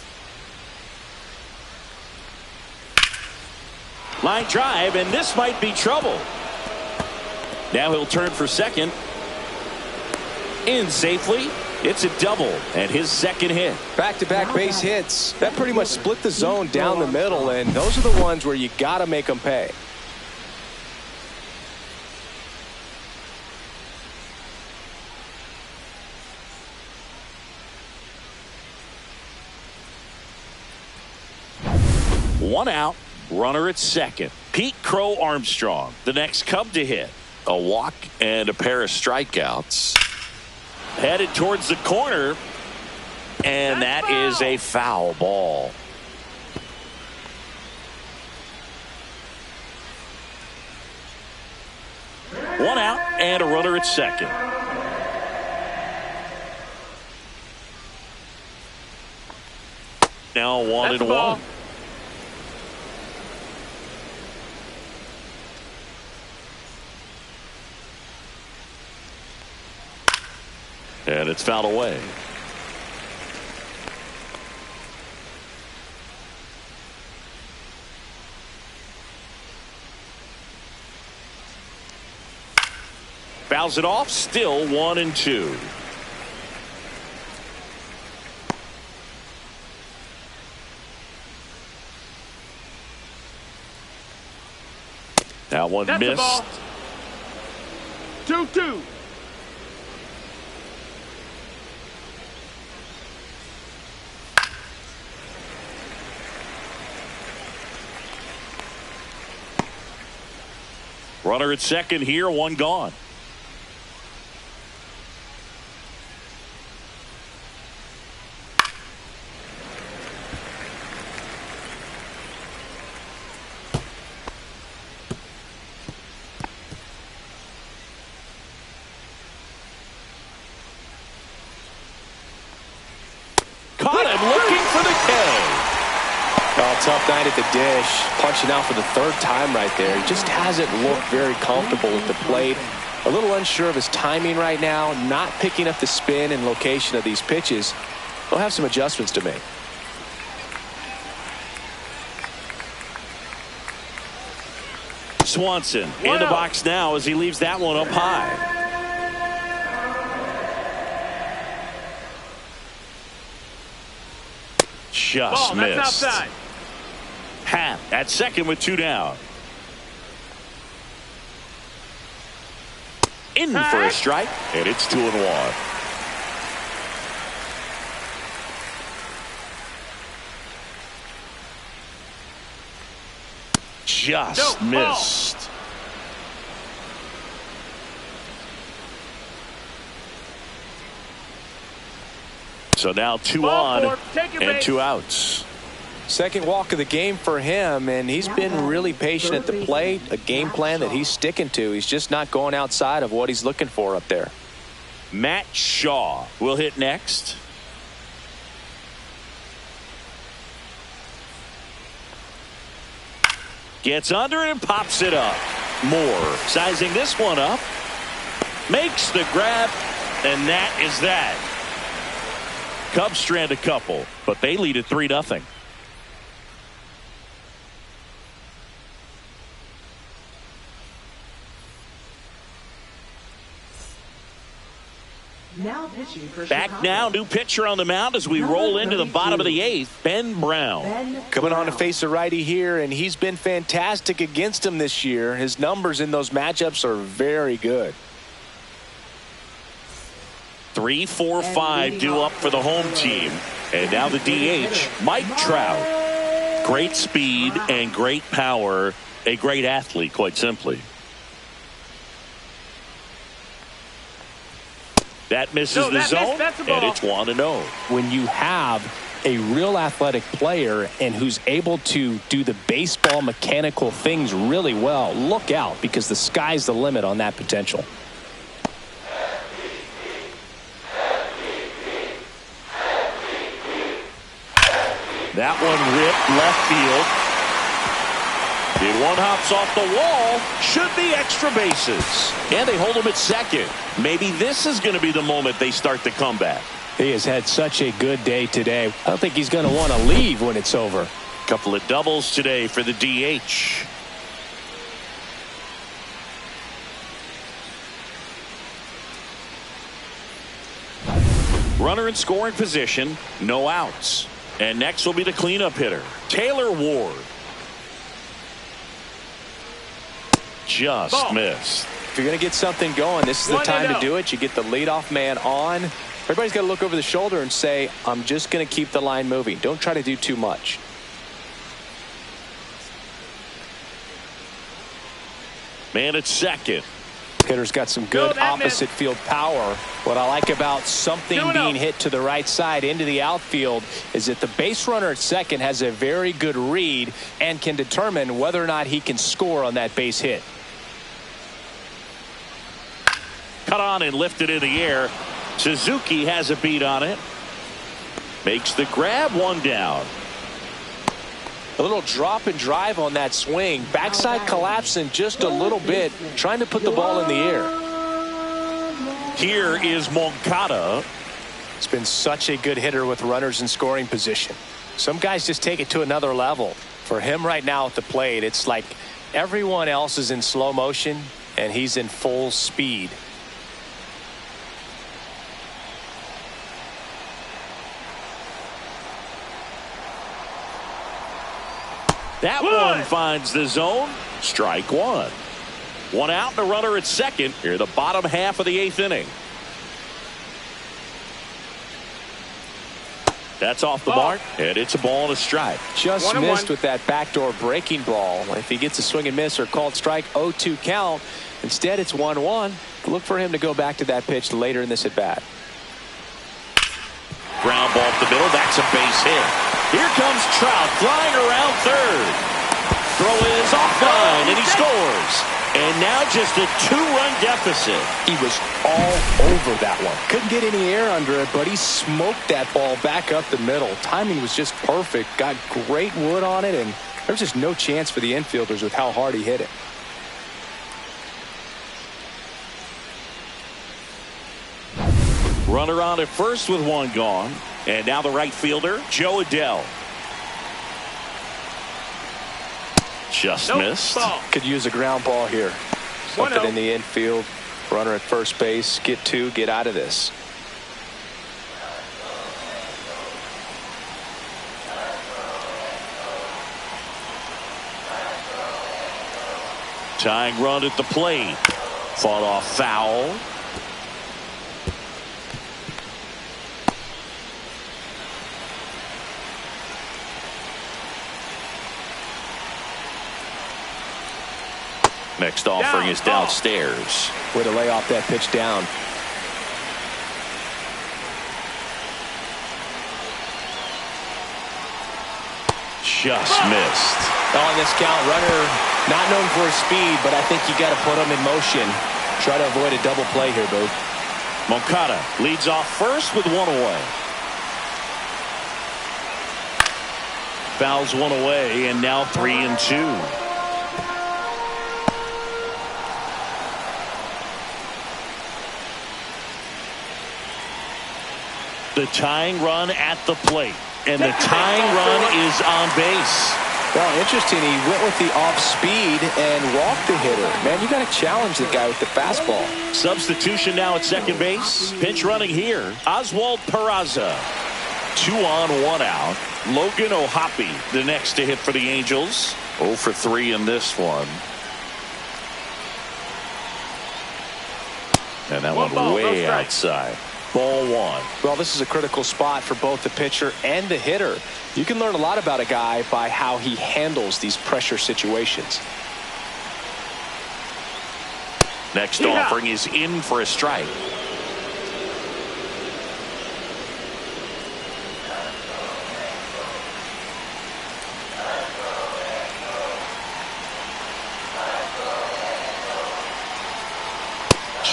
Line drive, and this might be trouble. Now he'll turn for second. In safely. It's a double and his second hit. Back-to-back base hits. That pretty much split the zone down the middle, and those are the ones where you got to make them pay. One out, runner at second. Pete Crow Armstrong, the next Cub to hit. A walk and a pair of strikeouts. Headed towards the corner, and that is a foul ball. One out and a runner at second. Now 1-1. And it's fouled away. Fouls it off, still 1-2. That one That's missed. 2-2. Runner at second here, one gone. Caught him looking for the K. Oh, tough night at the dish. Punching out for the third time right there. He just hasn't looked very comfortable with the plate. A little unsure of his timing right now. Not picking up the spin and location of these pitches. He'll have some adjustments to make. Swanson in the box now as he leaves that one up high. Just missed. That's outside. Happ at second with two down. In for a strike, and it's 2-1. Just missed. So now 2 on and 2 outs. Second walk of the game for him, and he's been really patient at the plate. A game plan that he's sticking to. He's just not going outside of what he's looking for up there. Matt Shaw will hit next. Gets under it and pops it up. Moore sizing this one up. Makes the grab, and that is that. Cubs strand a couple, but they lead at 3-0. Now pitching for Back Chicago. now, new pitcher on the mound as we roll into the bottom of the 8th. Ben Brown. Coming on to face a righty here, and he's been fantastic against him this year. His numbers in those matchups are very good. 3, 4, 5 due up for the home team. And now the DH, Mike Trout. Great speed and great power. A great athlete, quite simply. That misses the zone, and it's 1-0. When you have a real athletic player and who's able to do the baseball mechanical things really well, look out, because the sky's the limit on that potential. That one ripped left field. The one hops off the wall. Should be extra bases. And they hold him at second. Maybe this is going to be the moment they start the comeback. He has had such a good day today. I don't think he's going to want to leave when it's over. Couple of doubles today for the DH. Runner in scoring position, no outs. And next will be the cleanup hitter, Taylor Ward. Just missed. If you're going to get something going, this is the time to do it. You get the leadoff man on. Everybody's got to look over the shoulder and say, I'm just going to keep the line moving. Don't try to do too much. Man at second. Hitter's got some good opposite field power. What I like about something being hit to the right side into the outfield is that the base runner at second has a very good read and can determine whether or not he can score on that base hit. Cut on and lifted in the air. Suzuki has a beat on it. Makes the grab, one down. A little drop and drive on that swing. Backside collapsing just a little bit, trying to put the ball in the air. Here is Moncada. It's been such a good hitter with runners in scoring position. Some guys just take it to another level. For him right now at the plate, it's like everyone else is in slow motion and he's in full speed. That one finds the zone. Strike one. One out and a runner at second. Here the bottom half of the 8th inning. That's off the mark, and it's a ball and a strike. Just missed with that backdoor breaking ball. If he gets a swing and miss or called strike, 0-2 count. Instead, it's 1-1. Look for him to go back to that pitch later in this at bat. Ground ball up the middle. That's a base hit. Here comes Trout flying around third. Throw is offline, and he scores. And now just a 2-run deficit. He was all over that one. Couldn't get any air under it, but he smoked that ball back up the middle. Timing was just perfect. Got great wood on it, and there's just no chance for the infielders with how hard he hit it. Runner on at first with one gone. And now the right fielder, Joe Adell. Just missed. Ball. Could use a ground ball here. Something in the infield. Runner at first base. Get two. Get out of this. Tying run at the plate. Fought off foul. Next offering is downstairs. Way to lay off that pitch down. Just missed. On this count, runner not known for his speed, but I think you got to put him in motion. Try to avoid a double play here, Booth. Moncada leads off first with one away. Fouls one away, and now 3-2. The tying run at the plate, and the tying run is on base. Well, interesting. He went with the off speed and walked the hitter. Man, you got to challenge the guy with the fastball. Substitution now at second base. Pinch running here, Oswald Peraza. 2 on, 1 out. Logan O'Hoppe, the next to hit for the Angels. 0 for 3 in this one. And that one way outside. Ball one. Well, this is a critical spot for both the pitcher and the hitter. You can learn a lot about a guy by how he handles these pressure situations. Next offering is in for a strike.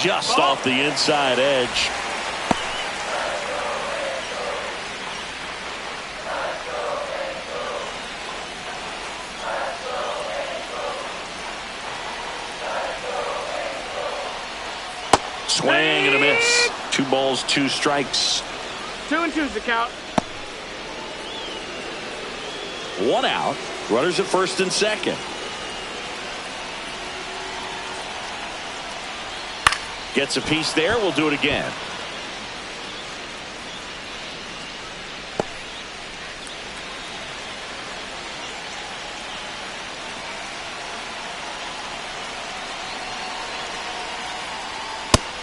Just off the inside edge. Swing and a miss. 2 balls, 2 strikes. 2-2's the count. 1 out. Runners at first and second. Gets a piece there. We'll do it again.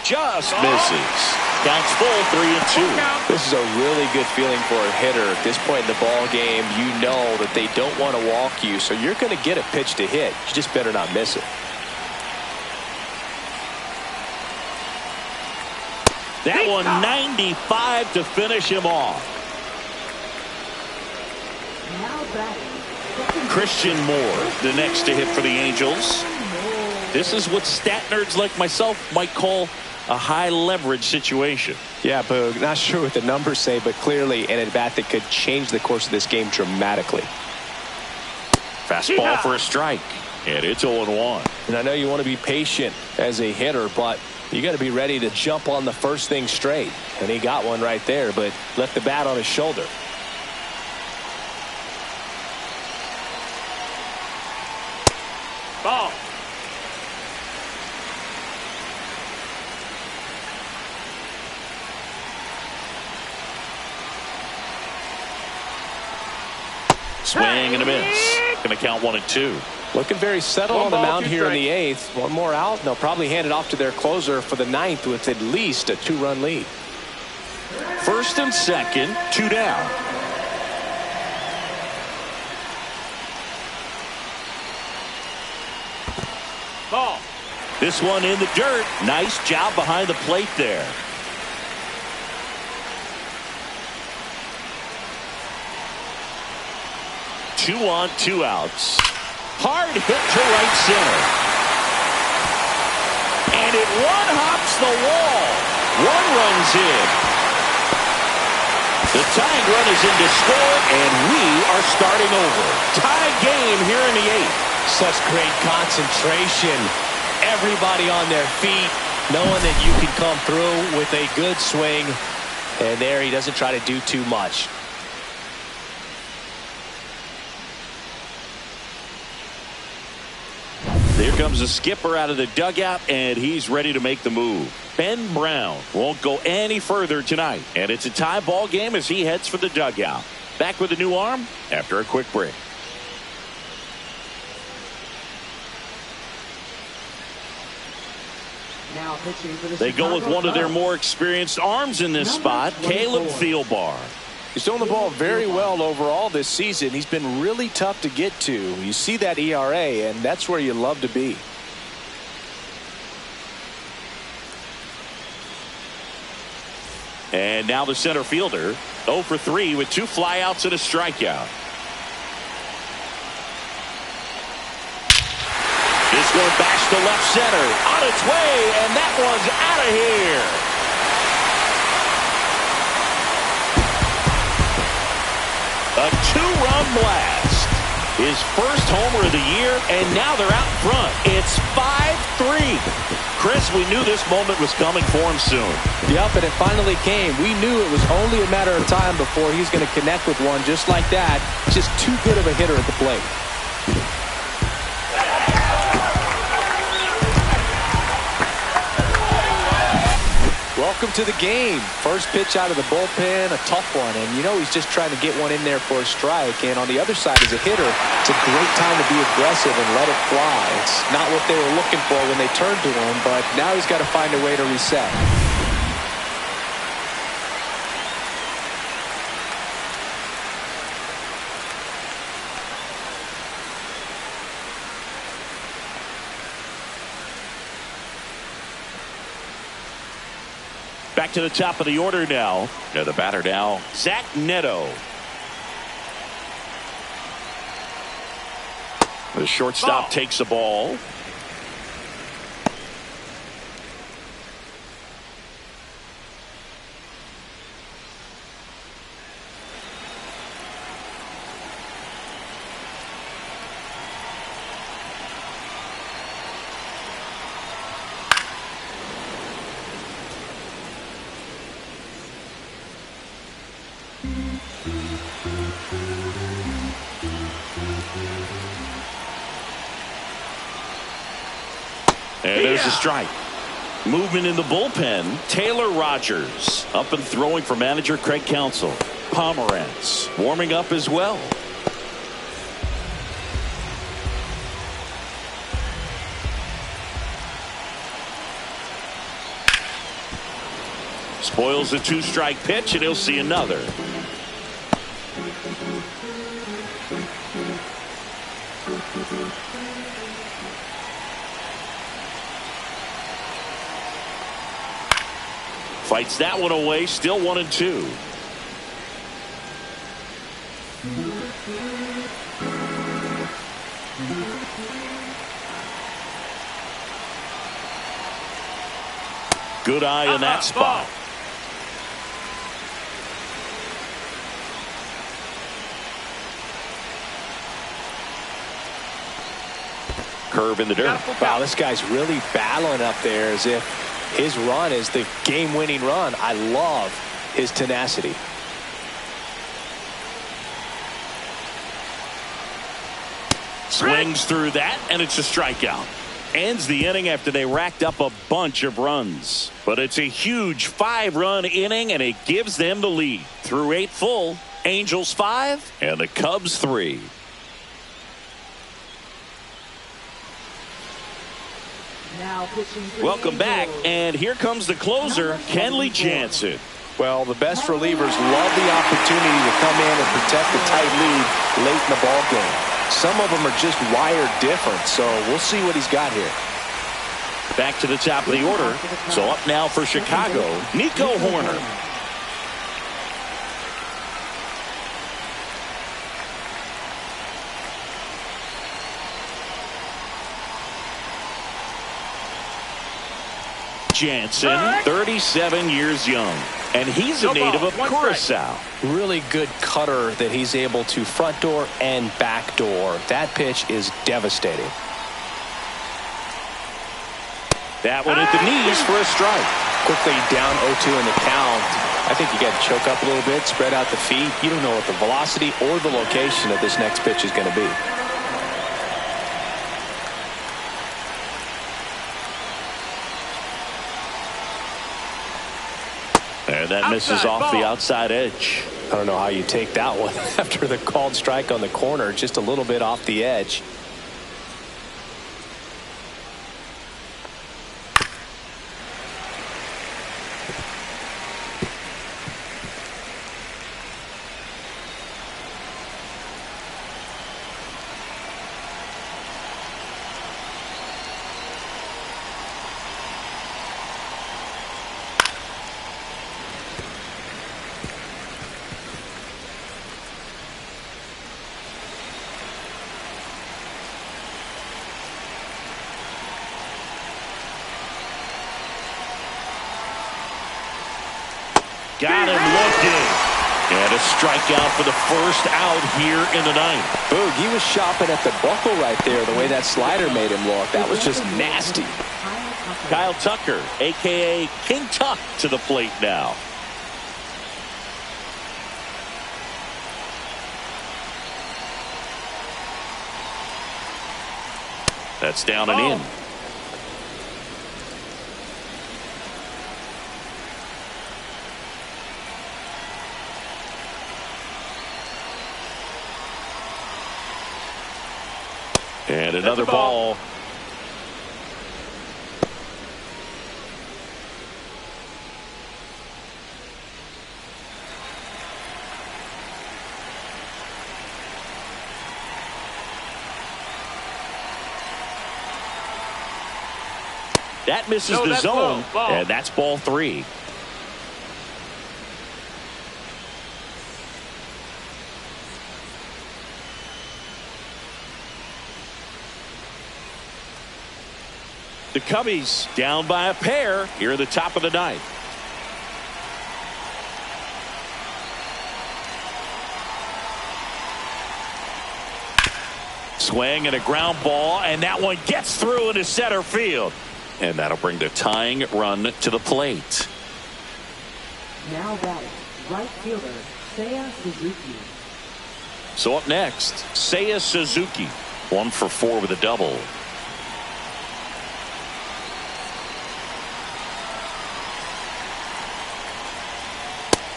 just misses. Counts full, 3-2. This is a really good feeling for a hitter. At this point in the ball game, you know that they don't want to walk you, so you're going to get a pitch to hit. You just better not miss it. That one 95 to finish him off. Now batting. Christian Moore, the next to hit for the Angels. This is what stat nerds like myself might call a high leverage situation. Yeah, Boog, not sure what the numbers say, but clearly an at-bat that could change the course of this game dramatically. Fastball for a strike, and it's 0-1. And I know you want to be patient as a hitter, but you got to be ready to jump on the first thing straight. And he got one right there, but left the bat on his shoulder. Ball. Swing and a miss. Going to count 1-2. Looking very settled on the mound here in the 8th. One more out, and they'll probably hand it off to their closer for the 9th with at least a 2-run lead. First and second, 2 down. Ball. This one in the dirt. Nice job behind the plate there. Two on, 2 outs. Hard hit to right center. And it one-hops the wall. 1 run's in. The tying run is in to score, and we are starting over. Tie game here in the 8th. Such great concentration. Everybody on their feet, knowing that you can come through with a good swing. And there he doesn't try to do too much. Here comes the skipper out of the dugout, and he's ready to make the move. Ben Brown won't go any further tonight, and it's a tie ball game as he heads for the dugout. Back with a new arm after a quick break. Now pitching for the They go with one of their more experienced arms in this spot, Caleb Thielbar. He's throwing the ball very well overall this season. He's been really tough to get to. You see that ERA, and that's where you love to be. And now the center fielder, 0 for 3 with 2 flyouts and a strikeout. This one bashed to left center, on its way, and that one's out of here. A 2-run blast. His first homer of the year, and now they're out in front. It's 5-3. Chris, we knew this moment was coming for him soon. Yep, and it finally came. We knew it was only a matter of time before he's going to connect with one just like that. Just too good of a hitter at the plate. Welcome to the game. First pitch out of the bullpen, a tough one, and you know he's just trying to get one in there for a strike. And on the other side, as a hitter, it's a great time to be aggressive and let it fly. It's not what they were looking for when they turned to him, but now he's got to find a way to reset. Back to the top of the order now. The batter now, Zach Neto. The shortstop takes the ball. And there's a strike. Movement in the bullpen. Taylor Rogers up and throwing for manager Craig Counsell. Pomerantz warming up as well. Spoils the 2-strike pitch, and he'll see another. Fights that one away, still 1-2. Good eye in that spot. Curve in the dirt. Wow, this guy's really battling up there as if his run is the game-winning run. I love his tenacity. Swings through that, and it's a strikeout. Ends the inning after they racked up a bunch of runs. But it's a huge 5-run inning, and it gives them the lead. Through 8 full, Angels 5 and the Cubs 3. Now pitching for Welcome back, and here comes the closer, Kenley Jansen. Well, the best relievers love the opportunity to come in and protect the tight lead late in the ball game. Some of them are just wired different, so we'll see what he's got here. Back to the top of the order. So up now for Chicago, Nico Horner. Jansen, 37 years young, and he's a native of Curacao. Really good cutter that he's able to front door and back door. That pitch is devastating. That one at the knees for a strike. Quickly down 0-2 in the count. I think you got to choke up a little bit, spread out the feet. You don't know what the velocity or the location of this next pitch is going to be. And that misses off the outside edge. I don't know how you take that one after the called strike on the corner, just a little bit off the edge. Got him looking. And a strikeout for the first out here in the ninth. Boog, he was shopping at the buckle right there, the way that slider made him look. That was just nasty. Kyle Tucker, a.k.a. King Tuck, to the plate now. That's down and in. And another ball. That misses the zone, and that's ball 3. The Cubbies down by a pair here at the top of the ninth. Swing and a ground ball, and that one gets through into center field. And that'll bring the tying run to the plate. Now batting, right fielder, Seiya Suzuki. So up next, Seiya Suzuki. 1 for 4 with a double.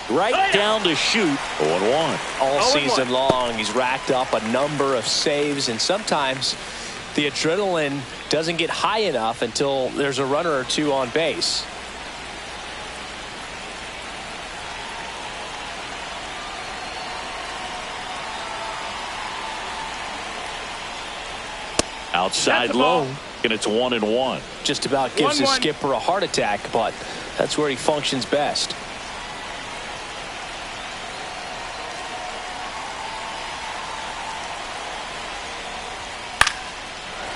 Right down to shoot. 0-1. All season long, he's racked up a number of saves, and sometimes the adrenaline doesn't get high enough until there's a runner or two on base. Outside That's the ball. low, and it's 1-1. Just about gives his 1-1. skipper a heart attack, but that's where he functions best.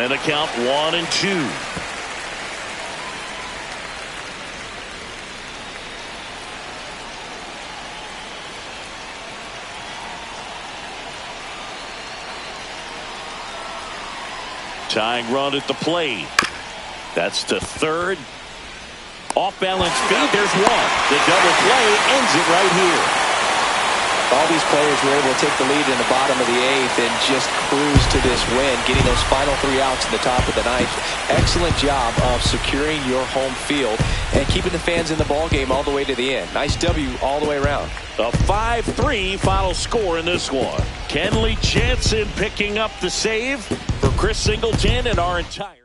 And the count 1-2. Tying run at the plate. That's to third. Off balance feed. There's one. The double play ends it right here. All these players were able to take the lead in the bottom of the eighth and just cruise to this win, getting those final 3 outs in the top of the ninth. Excellent job of securing your home field and keeping the fans in the ball game all the way to the end. Nice W all the way around. A 5-3 final score in this one. Kenley Jansen picking up the save for Chris Singleton and our entire